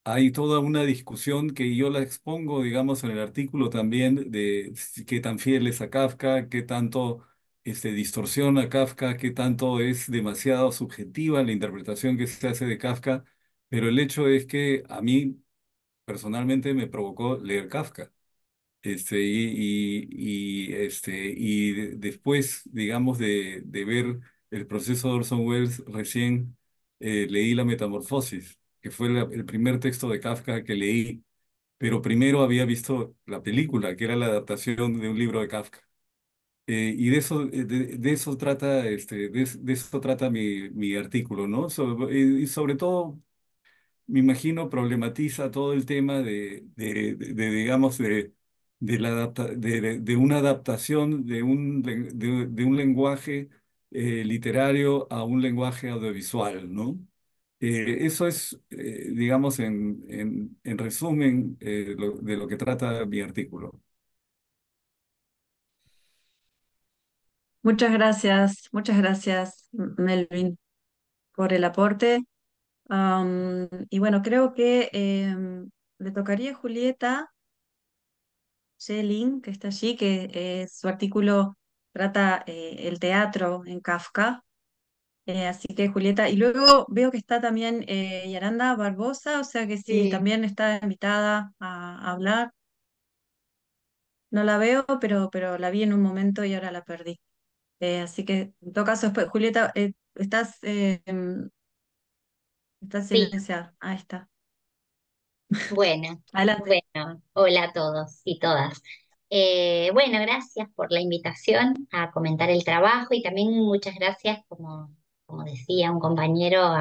hay toda una discusión que yo la expongo, digamos, en el artículo también, de qué tan fiel es a Kafka, qué tanto distorsiona a Kafka, qué tanto es demasiado subjetiva la interpretación que se hace de Kafka, pero el hecho es que a mí personalmente me provocó leer Kafka. Después, digamos, de ver el proceso de Orson Welles, recién leí La Metamorfosis, que fue el primer texto de Kafka que leí, pero primero había visto la película, que era la adaptación de un libro de Kafka. Y de eso trata, de eso trata mi artículo, ¿no? Y sobre todo, me imagino, problematiza todo el tema digamos, de una adaptación de un lenguaje literario a un lenguaje audiovisual, ¿no? Eso es, digamos, en resumen, de lo que trata mi artículo. muchas gracias, Melvin, por el aporte. Y bueno, creo que le tocaría a Julieta Schelling, que está allí, que su artículo trata el teatro en Kafka. Así que Julieta, y luego veo que está también Yaranda Barbosa, o sea que sí, Sí. también está invitada a hablar. No la veo, pero la vi en un momento y ahora la perdí. Así que en todo caso, Julieta, estás Sí, silenciada. Ahí está. bueno, Adelante. bueno, hola a todos y todas. Bueno, gracias por la invitación a comentar el trabajo y también muchas gracias, como decía un compañero,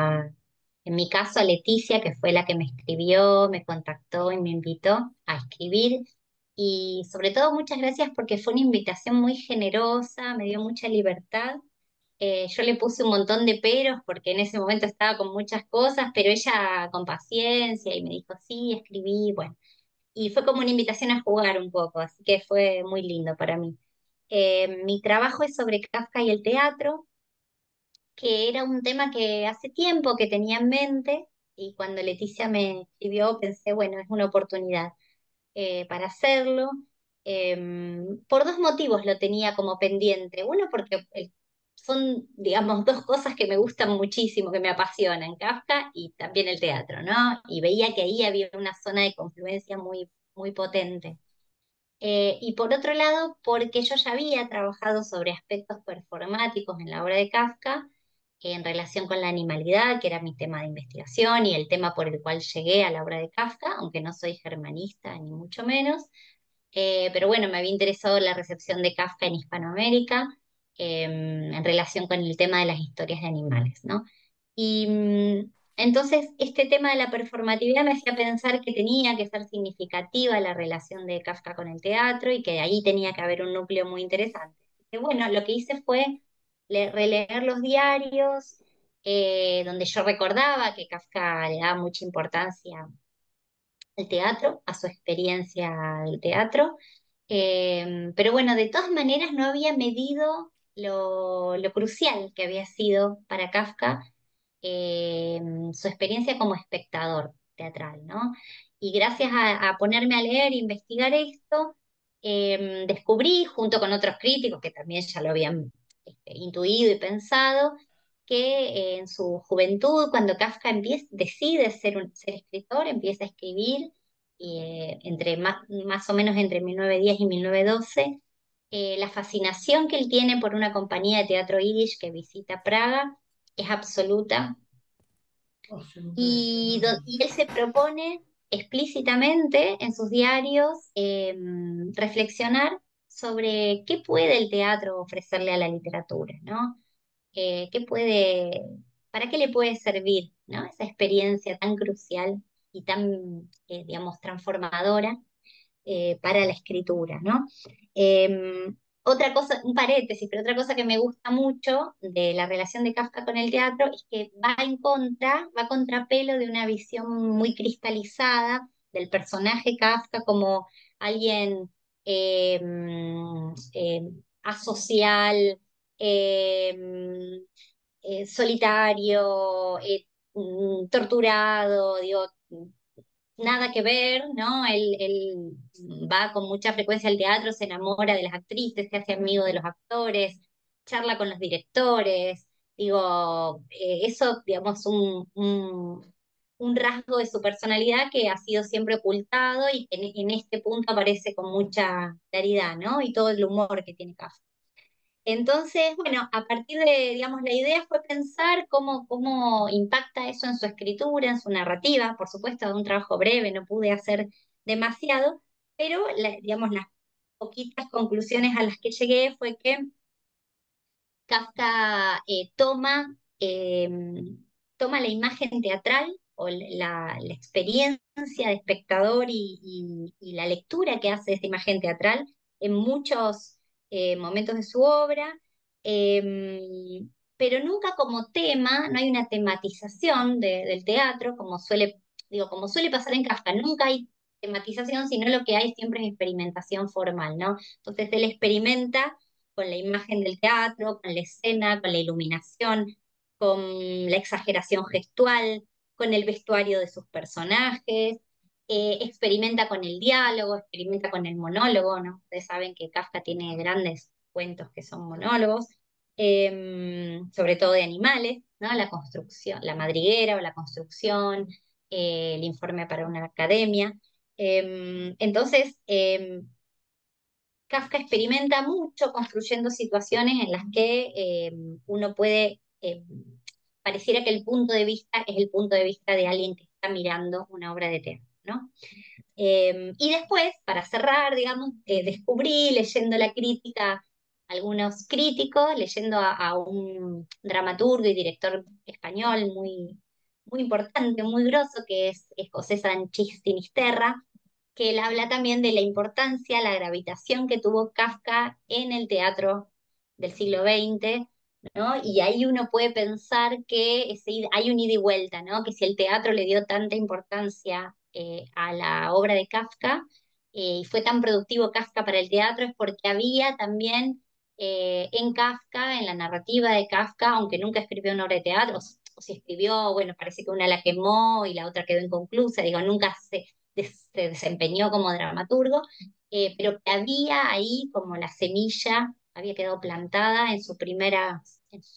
en mi caso a Leticia, que fue la que me escribió, me contactó y me invitó a escribir. Y sobre todo muchas gracias porque fue una invitación muy generosa, me dio mucha libertad. Yo le puse un montón de peros porque en ese momento estaba con muchas cosas, pero ella con paciencia y me dijo, sí, escribí, bueno. Y fue como una invitación a jugar un poco, así que fue muy lindo para mí. Mi trabajo es sobre Kafka y el teatro, que era un tema que hace tiempo que tenía en mente y cuando Leticia me escribió pensé, bueno, es una oportunidad para hacerlo. Por dos motivos lo tenía como pendiente. Uno, porque son, digamos, dos cosas que me gustan muchísimo, que me apasionan, Kafka y también el teatro, ¿no? Y veía que ahí había una zona de confluencia muy, muy potente. Y por otro lado, porque yo ya había trabajado sobre aspectos performáticos en la obra de Kafka, en relación con la animalidad, que era mi tema de investigación y el tema por el cual llegué a la obra de Kafka, aunque no soy germanista ni mucho menos. Pero bueno, me había interesado la recepción de Kafka en Hispanoamérica en relación con el tema de las historias de animales, ¿no? Y entonces este tema de la performatividad me hacía pensar que tenía que ser significativa la relación de Kafka con el teatro y que ahí tenía que haber un núcleo muy interesante. Que bueno, lo que hice fue releer los diarios, donde yo recordaba que Kafka le daba mucha importancia al teatro, a su experiencia del teatro. Pero bueno, de todas maneras no había medido lo crucial que había sido para Kafka eh, su experiencia como espectador teatral, ¿no? Y gracias a ponerme a leer e investigar esto, descubrí, junto con otros críticos que también ya lo habían intuido y pensado, que en su juventud, cuando Kafka decide ser escritor, empieza a escribir, entre más o menos entre 1910 y 1912, la fascinación que él tiene por una compañía de teatro yiddish que visita Praga es absoluta y él se propone explícitamente en sus diarios reflexionar sobre qué puede el teatro ofrecerle a la literatura, ¿no? ¿Qué puede, para qué le puede servir, ¿no? Esa experiencia tan crucial y tan, digamos, transformadora para la escritura, ¿no? Otra cosa, un paréntesis, pero otra cosa que me gusta mucho de la relación de Kafka con el teatro es que va a contrapelo de una visión muy cristalizada del personaje Kafka como alguien eh, asocial, eh, solitario, torturado, digo, nada que ver, ¿no? Él va con mucha frecuencia al teatro, se enamora de las actrices, se hace amigo de los actores, charla con los directores. Digo, eso, digamos, un rasgo de su personalidad que ha sido siempre ocultado y que en este punto aparece con mucha claridad, ¿no? Y todo el humor que tiene Kafka. Entonces, bueno, a partir de, digamos, la idea fue pensar cómo impacta eso en su escritura, en su narrativa. Por supuesto, de un trabajo breve no pude hacer demasiado, pero, digamos, poquitas conclusiones a las que llegué fue que Kafka toma la imagen teatral o la experiencia de espectador y la lectura que hace de esta imagen teatral en muchos momentos de su obra, pero nunca como tema, no hay una tematización del teatro, como suele pasar en Kafka, nunca hay tematización, sino lo que hay siempre es experimentación formal, ¿no? Entonces él experimenta con la imagen del teatro, con la escena, con la iluminación, con la exageración gestual, con el vestuario de sus personajes, experimenta con el diálogo, experimenta con el monólogo, ¿no? Ustedes saben que Kafka tiene grandes cuentos que son monólogos, sobre todo de animales, ¿no? La construcción, la madriguera o la construcción, el informe para una academia. Entonces, Kafka experimenta mucho construyendo situaciones en las que uno puede, pareciera que el punto de vista es el punto de vista de alguien que está mirando una obra de teatro, ¿no? Y después, para cerrar, digamos, descubrí leyendo la crítica, algunos críticos, leyendo a un dramaturgo y director español muy importante, muy grosso, que es José Sanchís Sinisterra, que él habla también de la importancia, la gravitación que tuvo Kafka en el teatro del siglo XX, ¿no? Y ahí uno puede pensar que hay un ida y vuelta, ¿no? Que si el teatro le dio tanta importancia a la obra de Kafka y fue tan productivo Kafka para el teatro es porque había también en Kafka, en la narrativa de Kafka, aunque nunca escribió una obra de teatro, o si escribió, bueno, parece que una la quemó y la otra quedó inconclusa, digo, nunca se desempeñó como dramaturgo, pero que había ahí como la semilla, había quedado plantada en sus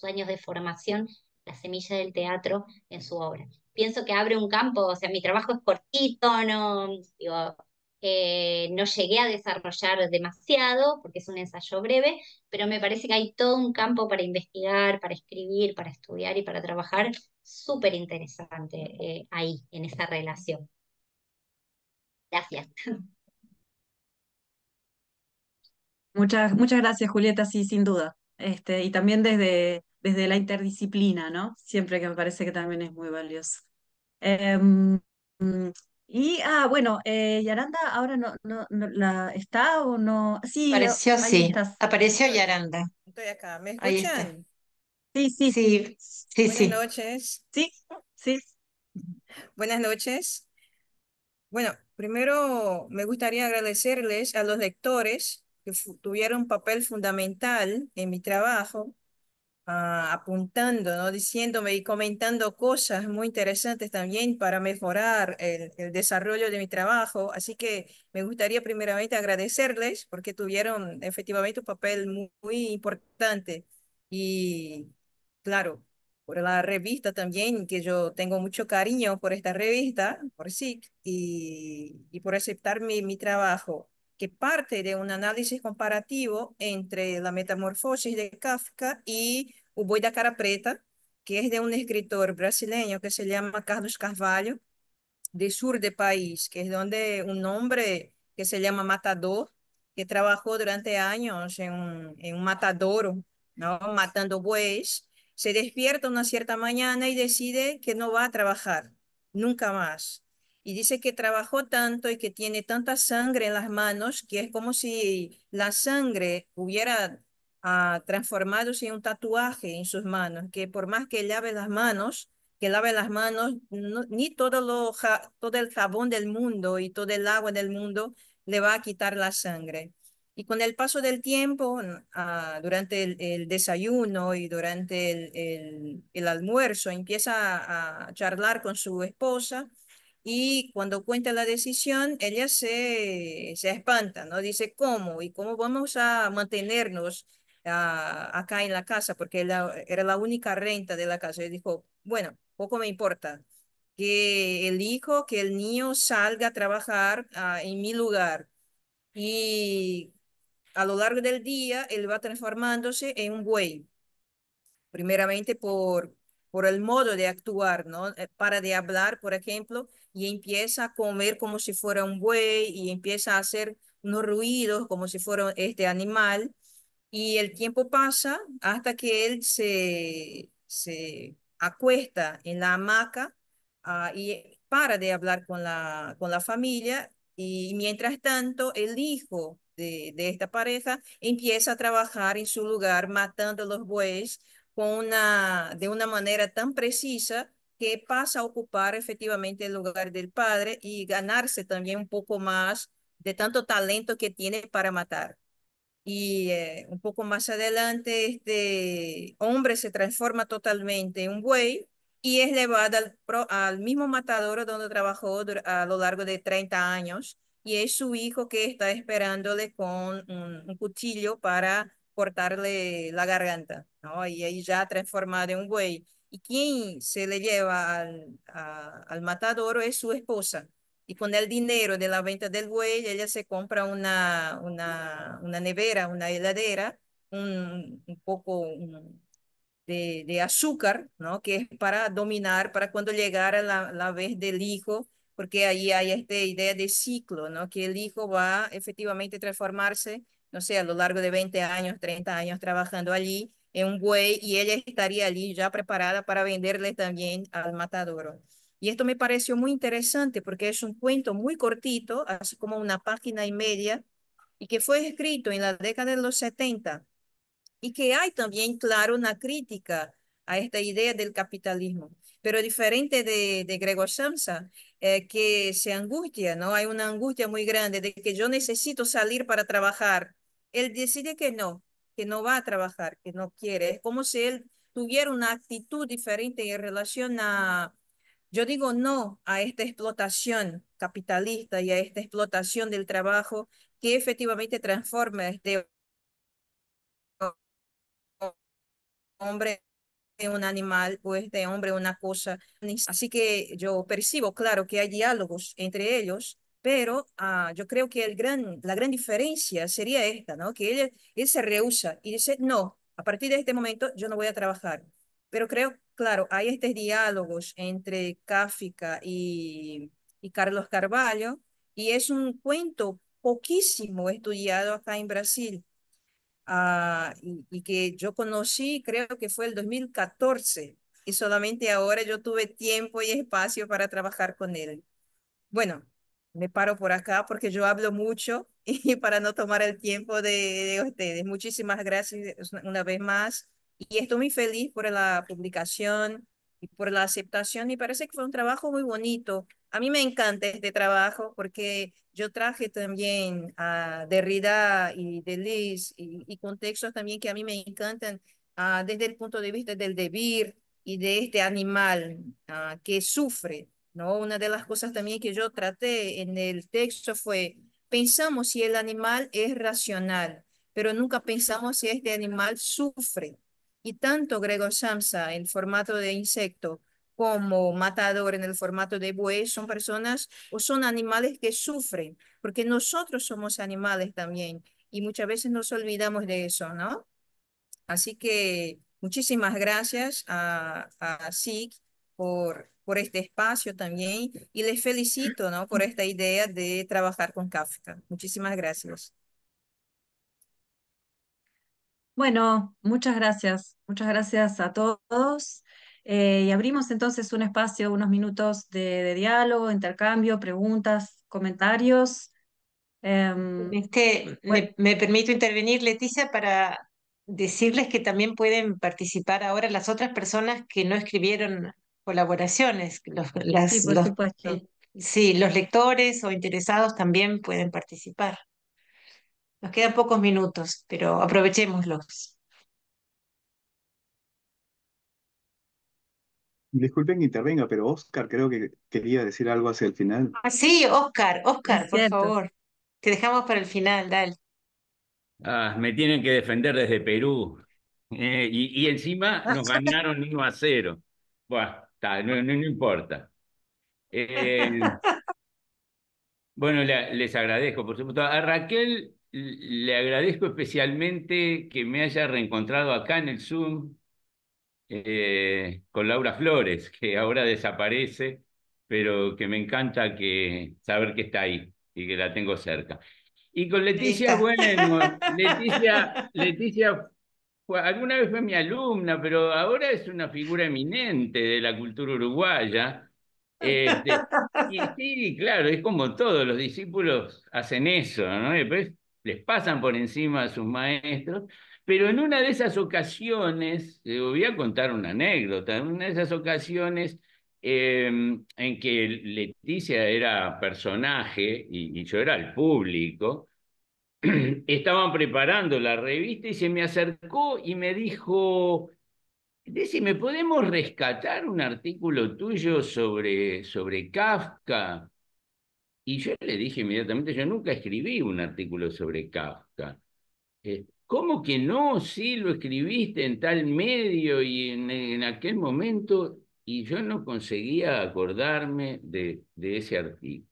años de formación, la semilla del teatro en su obra. Pienso que abre un campo, o sea, mi trabajo es cortito, no, digo, no llegué a desarrollar demasiado porque es un ensayo breve, pero me parece que hay todo un campo para investigar, para escribir, para estudiar y para trabajar súper interesante ahí, en esa relación. Gracias. Muchas gracias, Julieta, sí, sin duda. Y también desde la interdisciplina, ¿no? Siempre que me parece que también es muy valioso. Em, mm, bueno, Yaranda ahora ¿está o no? Sí, Apareció, ahí sí, estás. apareció Estoy, Yaranda, estoy acá. ¿Me ahí está. escuchan? Sí, sí, Sí, sí, Buenas sí. noches. sí, sí. Buenas noches. Bueno, primero me gustaría agradecerles a los lectores que tuvieron un papel fundamental en mi trabajo, apuntando, ¿no? Diciéndome y comentando cosas muy interesantes también para mejorar el desarrollo de mi trabajo. Así que me gustaría primeramente agradecerles porque tuvieron efectivamente un papel muy importante. Y claro, por la revista también, que yo tengo mucho cariño por esta revista, por SIC, y por aceptar mi trabajo que parte de un análisis comparativo entre la metamorfosis de Kafka y O Boi da Cara Preta, que es de un escritor brasileño que se llama Carlos Carvalho, de sur de país, que es donde un hombre que se llama Matador, que trabajó durante años en un matadero, ¿no? Matando bueyes, se despierta una cierta mañana y decide que no va a trabajar, nunca más. Y dice que trabajó tanto y que tiene tanta sangre en las manos que es como si la sangre hubiera transformándose en un tatuaje en sus manos, que por más que lave las manos, ni todo el jabón del mundo y todo el agua del mundo le va a quitar la sangre. Y con el paso del tiempo, durante el desayuno y durante el almuerzo, empieza a charlar con su esposa y cuando cuenta la decisión, ella se espanta, ¿no? Dice, ¿cómo? ¿Y cómo vamos a mantenernos acá en la casa? Porque era la única renta de la casa. Y dijo, bueno, poco me importa que el niño salga a trabajar en mi lugar. Y a lo largo del día, él va transformándose en un buey primeramente por el modo de actuar, ¿no? Para de hablar, por ejemplo, y empieza a comer como si fuera un buey y empieza a hacer unos ruidos como si fuera este animal, y el tiempo pasa hasta que él se acuesta en la hamaca, y para de hablar con la familia, y mientras tanto el hijo de esta pareja empieza a trabajar en su lugar matando los bueyes de una manera tan precisa que pasa a ocupar efectivamente el lugar del padre y ganarse también un poco más de tanto talento que tiene para matar. Y un poco más adelante, este hombre se transforma totalmente en un buey y es llevado al mismo matadero donde trabajó a lo largo de 30 años. Y es su hijo que está esperándole con un cuchillo para cortarle la garganta, ¿no? Y ahí ya transformado en un buey. Y quien se le lleva al matadero es su esposa. Y con el dinero de la venta del buey, ella se compra una nevera, una heladera, un poco de azúcar, ¿no? Que es para dominar, para cuando llegara la vez del hijo, porque ahí hay esta idea de ciclo, ¿no? Que el hijo va efectivamente a transformarse, no sé, a lo largo de 20 años, 30 años trabajando allí en un buey y ella estaría allí ya preparada para venderle también al matador. Y esto me pareció muy interesante porque es un cuento muy cortito, así como una página y media, y que fue escrito en la década de los 70 y que hay también, claro, una crítica a esta idea del capitalismo, pero diferente de Gregor Samsa, que se angustia, ¿no? Hay una angustia muy grande de que yo necesito salir para trabajar. Él decide que no va a trabajar, que no quiere. Es como si él tuviera una actitud diferente en relación a, yo digo no a esta explotación capitalista y a esta explotación del trabajo que efectivamente transforma este hombre en un animal o este hombre una cosa. Así que yo percibo, claro, que hay diálogos entre ellos, pero yo creo que la gran diferencia sería esta, ¿no? Que él se rehúsa y dice, no, a partir de este momento yo no voy a trabajar. Pero creo, claro, hay estos diálogos entre Kafka y Carlos Carvalho, y es un cuento poquísimo estudiado acá en Brasil, y que yo conocí, creo que fue el 2014, y solamente ahora yo tuve tiempo y espacio para trabajar con él. Bueno, me paro por acá porque yo hablo mucho y para no tomar el tiempo de ustedes. Muchísimas gracias una vez más y estoy muy feliz por la publicación y por la aceptación y parece que fue un trabajo muy bonito. A mí me encanta este trabajo porque yo traje también a Derrida y Deleuze y contextos también que a mí me encantan, desde el punto de vista del deber y de este animal que sufre, ¿no? Una de las cosas también que yo traté en el texto fue, pensamos si el animal es racional, pero nunca pensamos si este animal sufre. Y tanto Gregor Samsa en formato de insecto como Matador en el formato de buey son personas o son animales que sufren, porque nosotros somos animales también y muchas veces nos olvidamos de eso, ¿no? Así que muchísimas gracias a SIC por este espacio también y les felicito, ¿no? Por esta idea de trabajar con Kafka. Muchísimas gracias. Bueno, muchas gracias a todos. Y abrimos entonces un espacio, unos minutos de diálogo, intercambio, preguntas, comentarios. Bueno, Me permito intervenir, Leticia, para decirles que también pueden participar ahora las otras personas que no escribieron colaboraciones. sí, por supuesto. Sí, los lectores o interesados también pueden participar. Nos quedan pocos minutos, pero aprovechémoslos. Disculpen que intervenga, pero Oscar creo que quería decir algo hacia el final. Sí, Oscar, Es Oscar, por cierto. favor. Te dejamos para el final, dale. Me tienen que defender desde Perú. Y encima nos ganaron 1-0. Buah, no importa. Eh, bueno, les agradezco, por supuesto. A Raquel le agradezco especialmente que me haya reencontrado acá en el Zoom con Laura Flores, que ahora desaparece, pero que me encanta saber que está ahí y que la tengo cerca. Y con Ahí Leticia, está. bueno, Leticia alguna vez fue mi alumna, pero ahora es una figura eminente de la cultura uruguaya. Este, y sí, claro, es como todos los discípulos hacen eso, ¿no? Y después les pasan por encima a sus maestros, pero en una de esas ocasiones, voy a contar una anécdota, en una de esas ocasiones en que Leticia era personaje y yo era el público, estaban preparando la revista y se me acercó y me dijo, Decime, ¿podemos rescatar un artículo tuyo sobre Kafka? Y yo le dije inmediatamente, yo nunca escribí un artículo sobre Kafka. ¿Cómo que no? Sí, lo escribiste en tal medio y en aquel momento, y yo no conseguía acordarme de ese artículo.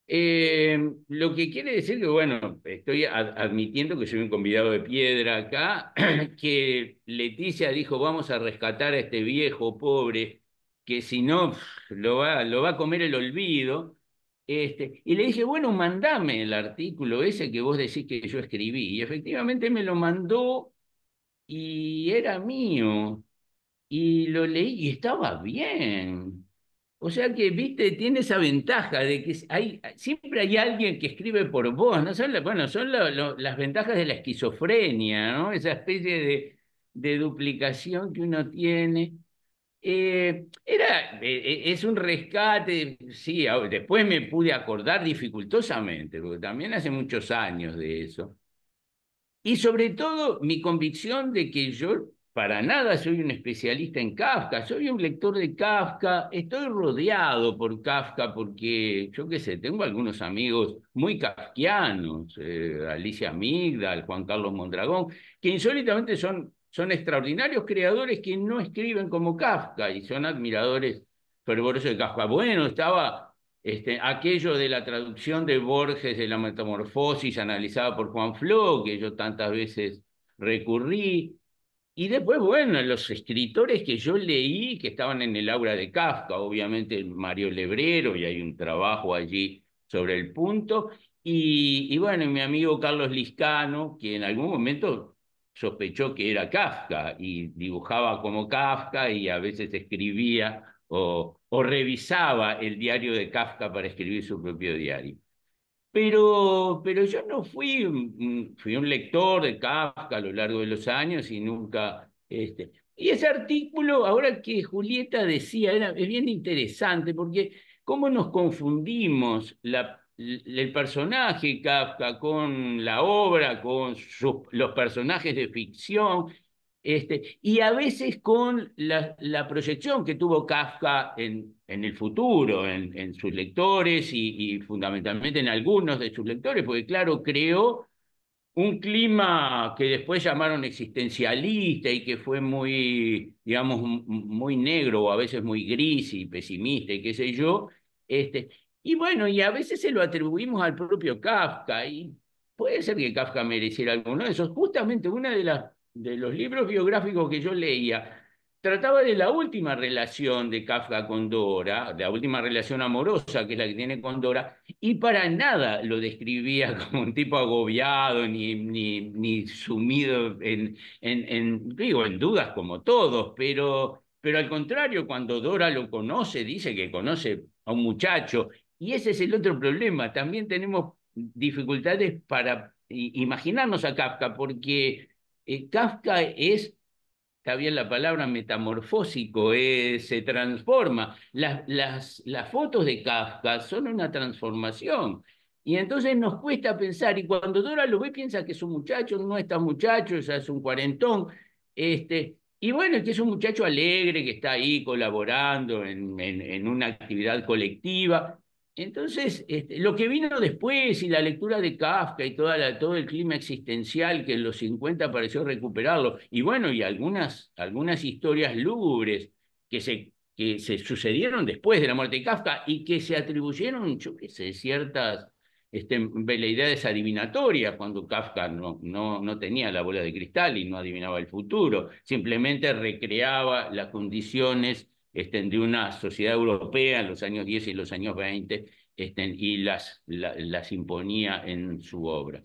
Lo que quiere decir que, bueno, estoy admitiendo que soy un convidado de piedra acá, que Leticia dijo, vamos a rescatar a este viejo pobre, que si no lo va a comer el olvido. Y le dije, bueno, mandame el artículo ese que vos decís que yo escribí. Y efectivamente me lo mandó y era mío. Y lo leí y estaba bien. O sea que, viste, tiene esa ventaja de que siempre hay alguien que escribe por vos, ¿no? Bueno, son las ventajas de la esquizofrenia, ¿no? Esa especie de duplicación que uno tiene. Es un rescate, sí, después me pude acordar dificultosamente, porque también hace muchos años de eso. Y sobre todo mi convicción de que yo para nada soy un especialista en Kafka, soy un lector de Kafka, estoy rodeado por Kafka porque, yo qué sé, tengo algunos amigos muy kafkianos, Alicia Migdal, Juan Carlos Mondragón, que insólitamente son extraordinarios creadores que no escriben como Kafka y son admiradores fervorosos de Kafka. Bueno, estaba aquello de la traducción de Borges de la Metamorfosis analizada por Juan Flo, que yo tantas veces recurrí, y después, bueno, los escritores que yo leí que estaban en el aura de Kafka, obviamente Mario Lebrero, y hay un trabajo allí sobre el punto, y bueno, mi amigo Carlos Liscano, que en algún momento sospechó que era Kafka y dibujaba como Kafka y a veces escribía o revisaba el diario de Kafka para escribir su propio diario. Pero yo no fui un lector de Kafka a lo largo de los años y nunca. Y ese artículo, ahora que Julieta decía, es bien interesante porque cómo nos confundimos el personaje Kafka con la obra, con los personajes de ficción, y a veces con la proyección que tuvo Kafka en el futuro, en sus lectores y fundamentalmente en algunos de sus lectores, porque claro, creó un clima que después llamaron existencialista y que fue muy, digamos, muy negro o a veces muy gris y pesimista y qué sé yo. Y bueno, y a veces se lo atribuimos al propio Kafka y puede ser que Kafka mereciera alguno de esos. Justamente uno de los libros biográficos que yo leía trataba de la última relación de Kafka con Dora, de la última relación amorosa que es la que tiene con Dora, y para nada lo describía como un tipo agobiado ni sumido digo, en dudas como todos, pero al contrario, cuando Dora lo conoce, dice que conoce a un muchacho, y ese es el otro problema. También tenemos dificultades para imaginarnos a Kafka, porque Kafka está bien la palabra metamorfósico, se transforma. Las fotos de Kafka son una transformación. Y entonces nos cuesta pensar, y cuando Dora lo ve piensa que es un muchacho, no es tan muchacho, es un cuarentón. Y bueno, que es un muchacho alegre, que está ahí colaborando en una actividad colectiva. Entonces, lo que vino después y la lectura de Kafka y todo el clima existencial que en los 50 pareció recuperarlo, y bueno, y algunas historias lúgubres que se sucedieron después de la muerte de Kafka y que se atribuyeron, yo qué sé, ciertas veleidades adivinatorias, cuando Kafka no tenía la bola de cristal y no adivinaba el futuro, simplemente recreaba las condiciones de una sociedad europea en los años 10 y los años 20, y las imponía en su obra.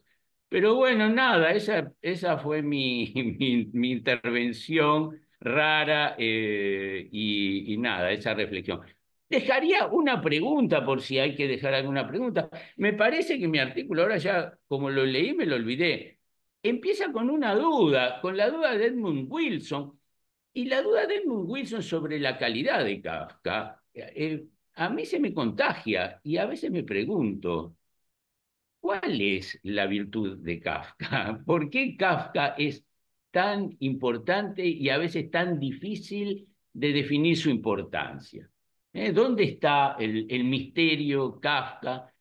Pero bueno, nada, esa fue mi intervención rara, y nada, esa reflexión. Dejaría una pregunta por si hay que dejar alguna pregunta. Me parece que mi artículo, ahora ya como lo leí me lo olvidé, empieza con una duda, con la duda de Edmund Wilson, y la duda de Edmund Wilson sobre la calidad de Kafka. A mí se me contagia y a veces me pregunto, ¿cuál es la virtud de Kafka? ¿Por qué Kafka es tan importante y a veces tan difícil de definir su importancia? ¿Dónde está el misterio Kafka?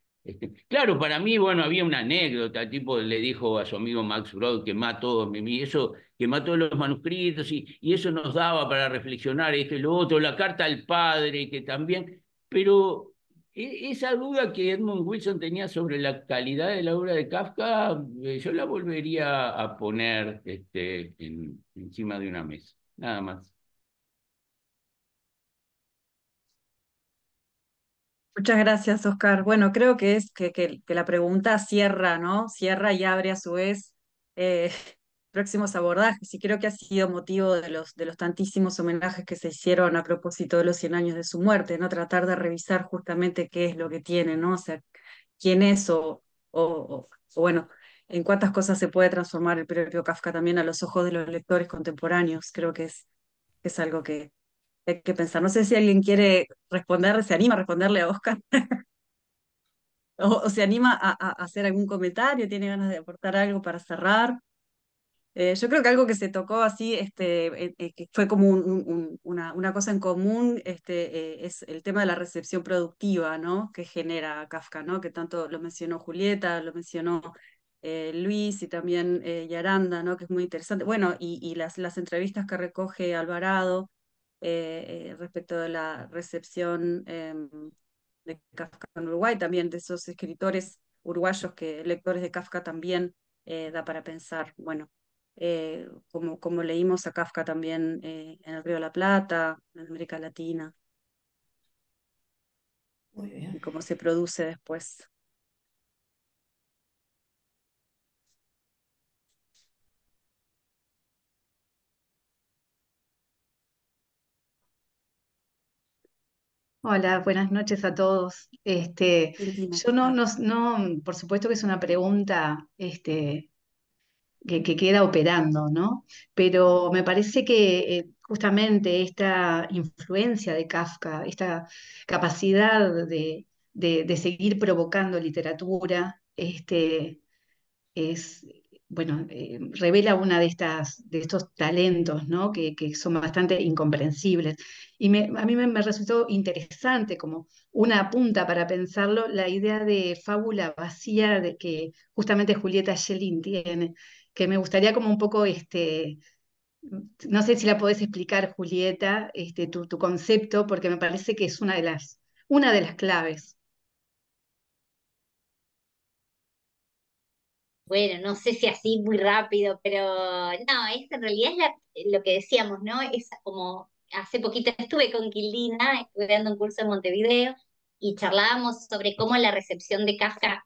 Claro, para mí, bueno, había una anécdota, el tipo le dijo a su amigo Max Brod eso, quemá todos los manuscritos y eso nos daba para reflexionar esto y lo otro, la carta al padre, que también, pero esa duda que Edmund Wilson tenía sobre la calidad de la obra de Kafka, yo la volvería a poner encima de una mesa, nada más. Muchas gracias, Oscar. Bueno, creo que es que la pregunta cierra, ¿no? Cierra y abre a su vez eh, próximos abordajes. Y creo que ha sido motivo de los tantísimos homenajes que se hicieron a propósito de los 100 años de su muerte, ¿no? Tratar de revisar justamente qué es lo que tiene, ¿no? O sea, quién es o bueno, en cuántas cosas se puede transformar el propio Kafka también a los ojos de los lectores contemporáneos. Creo que es algo que hay que pensar. No sé si alguien quiere responder, se anima a responderle a Oscar, o se anima a hacer algún comentario, tiene ganas de aportar algo para cerrar. Yo creo que algo que se tocó así, que fue como una cosa en común, es el tema de la recepción productiva, ¿no? Que genera Kafka, ¿no? Que tanto lo mencionó Julieta, lo mencionó Luis y también Yaranda, ¿no? Que es muy interesante. Bueno, y las entrevistas que recoge Alvarado respecto de la recepción de Kafka en Uruguay, también de esos escritores uruguayos que lectores de Kafka también da para pensar. Bueno, como leímos a Kafka también en el Río de la Plata, en América Latina, Muy bien. y cómo se produce después. Hola, buenas noches a todos. Argentina, Yo ¿qué tal? por supuesto que es una pregunta que queda operando, ¿no? Pero me parece que justamente esta influencia de Kafka, esta capacidad de seguir provocando literatura, es, bueno, revela una de estos talentos, ¿no? Que son bastante incomprensibles. Y a mí me resultó interesante, como una punta para pensarlo, la idea de fábula vacía de que justamente Julieta Schelling tiene, que me gustaría como un poco, no sé si la podés explicar, Julieta, tu concepto, porque me parece que es una de las claves. Bueno, no sé si así muy rápido, pero no, en realidad lo que decíamos, ¿no? Es como, hace poquito estuve con Quilina, estuve dando un curso en Montevideo y charlábamos sobre cómo la recepción de Kafka,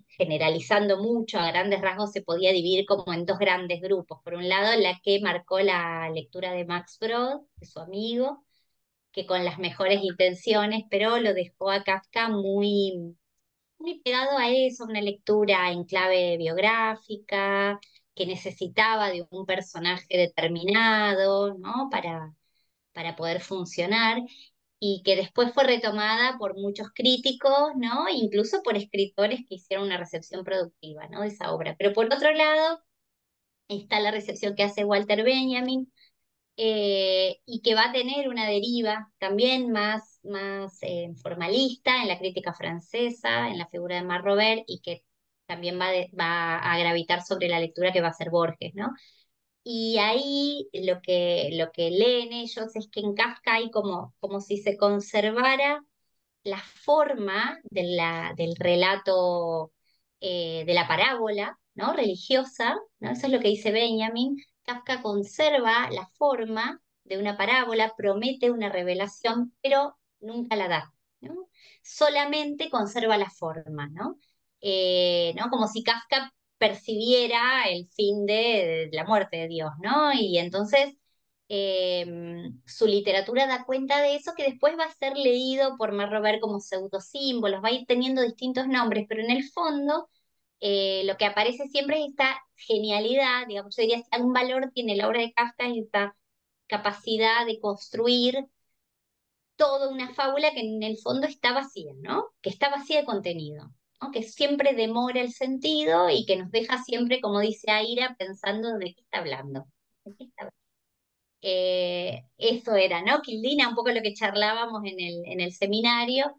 generalizando mucho, a grandes rasgos, se podía dividir como en dos grandes grupos. Por un lado, la que marcó la lectura de Max Brod, de su amigo, que con las mejores intenciones, pero lo dejó a Kafka muy pegado a eso, una lectura en clave biográfica, que necesitaba de un personaje determinado, ¿no? Para poder funcionar, y que después fue retomada por muchos críticos, ¿no? Incluso por escritores que hicieron una recepción productiva, ¿no? De esa obra. Pero por otro lado, está la recepción que hace Walter Benjamin, y que va a tener una deriva también más formalista en la crítica francesa, en la figura de Marc Robert, y que también va a gravitar sobre la lectura que va a hacer Borges, ¿no? Y ahí lo que leen ellos es que en Kafka hay como si se conservara la forma del relato, de la parábola, ¿no? Religiosa, ¿no? Eso es lo que dice Benjamin. Kafka conserva la forma de una parábola, promete una revelación, pero nunca la da, ¿no? Solamente conserva la forma, ¿no? ¿No? Como si Kafka percibiera el fin de la muerte de Dios, ¿no? Y entonces eh, su literatura da cuenta de eso, que después va a ser leído por Merleau-Ponty como pseudosímbolos, va a ir teniendo distintos nombres, pero en el fondo lo que aparece siempre es esta genialidad, digamos, yo diría, si algún valor tiene la obra de Kafka, es esta capacidad de construir toda una fábula que en el fondo está vacía, ¿no? Que está vacía de contenido, ¿no? Que siempre demora el sentido y que nos deja siempre, como dice Aira, pensando de qué está hablando. ¿De qué está hablando? Eso era, ¿no? Quildina, un poco lo que charlábamos en el seminario.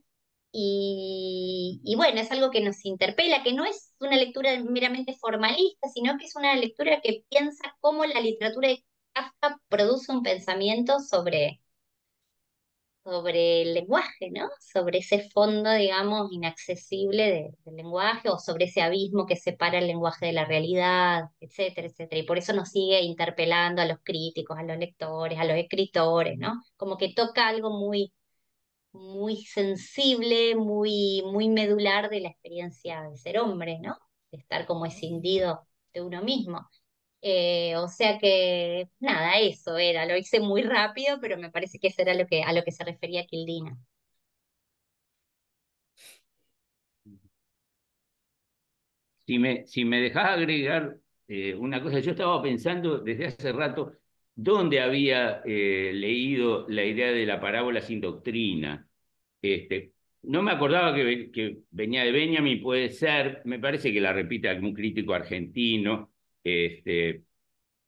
Y bueno, es algo que nos interpela, que no es una lectura meramente formalista, sino que es una lectura que piensa cómo la literatura de Kafka produce un pensamiento sobre el lenguaje, ¿no? Sobre ese fondo, digamos, inaccesible del lenguaje o sobre ese abismo que separa el lenguaje de la realidad, etcétera, etcétera. Y por eso nos sigue interpelando a los críticos, a los lectores, a los escritores, ¿no? Como que toca algo muy, muy sensible, muy, muy medular de la experiencia de ser hombre, ¿no? De estar como escindido de uno mismo. O sea que, nada, eso era, lo hice muy rápido, pero me parece que eso era lo a lo que se refería Quildina. Si me dejás agregar una cosa, yo estaba pensando desde hace rato dónde había leído la idea de la parábola sin doctrina. Este, no me acordaba que venía de Benjamin, puede ser, me parece que la repite algún crítico argentino, este,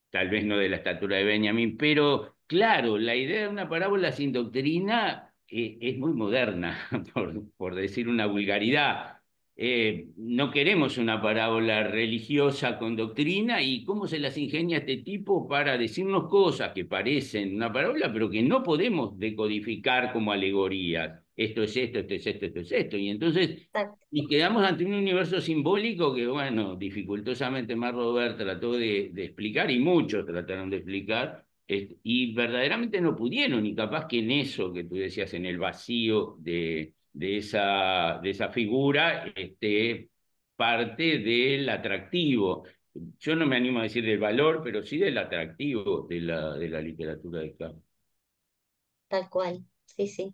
tal vez no de la estatura de Benjamin, pero claro, la idea de una parábola sin doctrina es muy moderna, por decir una vulgaridad. No queremos una parábola religiosa con doctrina y cómo se las ingenia este tipo para decirnos cosas que parecen una parábola, pero que no podemos decodificar como alegorías. Esto es esto, esto es esto, esto es esto. Y entonces y quedamos ante un universo simbólico que, bueno, dificultosamente Marrover trató de explicar y muchos trataron de explicar, y verdaderamente no pudieron, y capaz que en eso que tú decías, en el vacío de esa figura, parte del atractivo. Yo no me animo a decir del valor, pero sí del atractivo de la literatura de Kafka. Tal cual, sí, sí.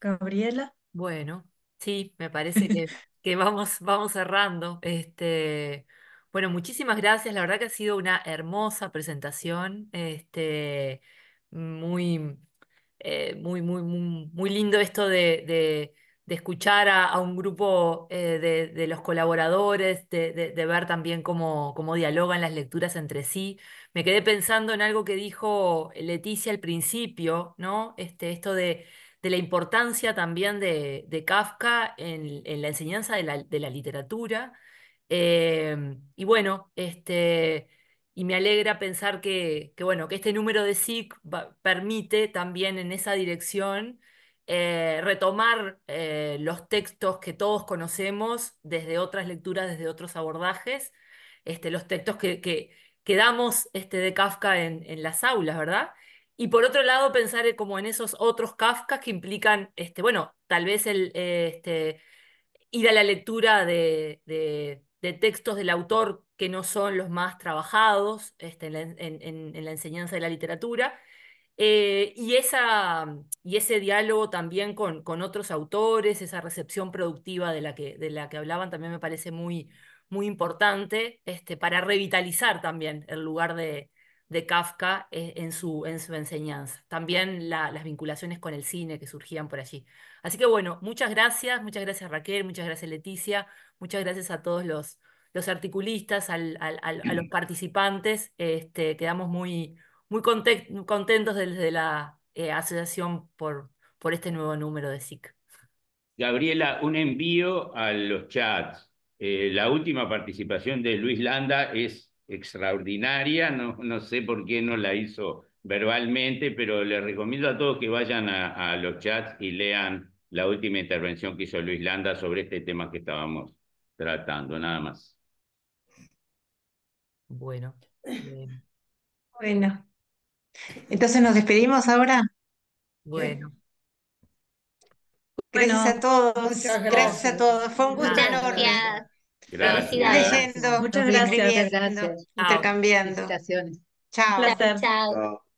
Gabriela. Bueno, sí, me parece que vamos cerrando. Bueno, muchísimas gracias. La verdad que ha sido una hermosa presentación. Muy, muy lindo esto de escuchar a un grupo de los colaboradores, de ver también cómo dialogan las lecturas entre sí. Me quedé pensando en algo que dijo Leticia al principio, ¿no? Esto de la importancia también de Kafka en la enseñanza de la literatura. Y bueno, y me alegra pensar bueno, que este número de SIC permite también en esa dirección retomar los textos que todos conocemos desde otras lecturas, desde otros abordajes, los textos que damos de Kafka en las aulas, ¿verdad? Y por otro lado, pensar como en esos otros Kafkas que implican, bueno, tal vez ir a la lectura de textos del autor que no son los más trabajados en la enseñanza de la literatura, y ese diálogo también con otros autores, esa recepción productiva de la que hablaban, también me parece muy importante para revitalizar también el lugar de Kafka en su enseñanza. También las vinculaciones con el cine que surgían por allí. Así que bueno, muchas gracias Raquel, muchas gracias Leticia, muchas gracias a todos los articulistas, a los participantes. Quedamos muy contentos desde la asociación por este nuevo número de SIC. Gabriela, un envío a los chats. La última participación de Luis Landa es extraordinaria, no sé por qué no la hizo verbalmente, pero les recomiendo a todos que vayan a los chats y lean la última intervención que hizo Luis Landa sobre este tema que estábamos tratando, nada más. Bueno, Bueno, entonces nos despedimos ahora. bueno. Gracias a Bueno, todos, Muchas gracias a gracias. todos. Fue un gusto Muchas enorme. gracias. Gracias. Seguir Felicidades. leyendo, muchas Muchas gracias. escribiendo, gracias. Chao. intercambiando. Felicitaciones. Chao. Un placer. Chao. Chao.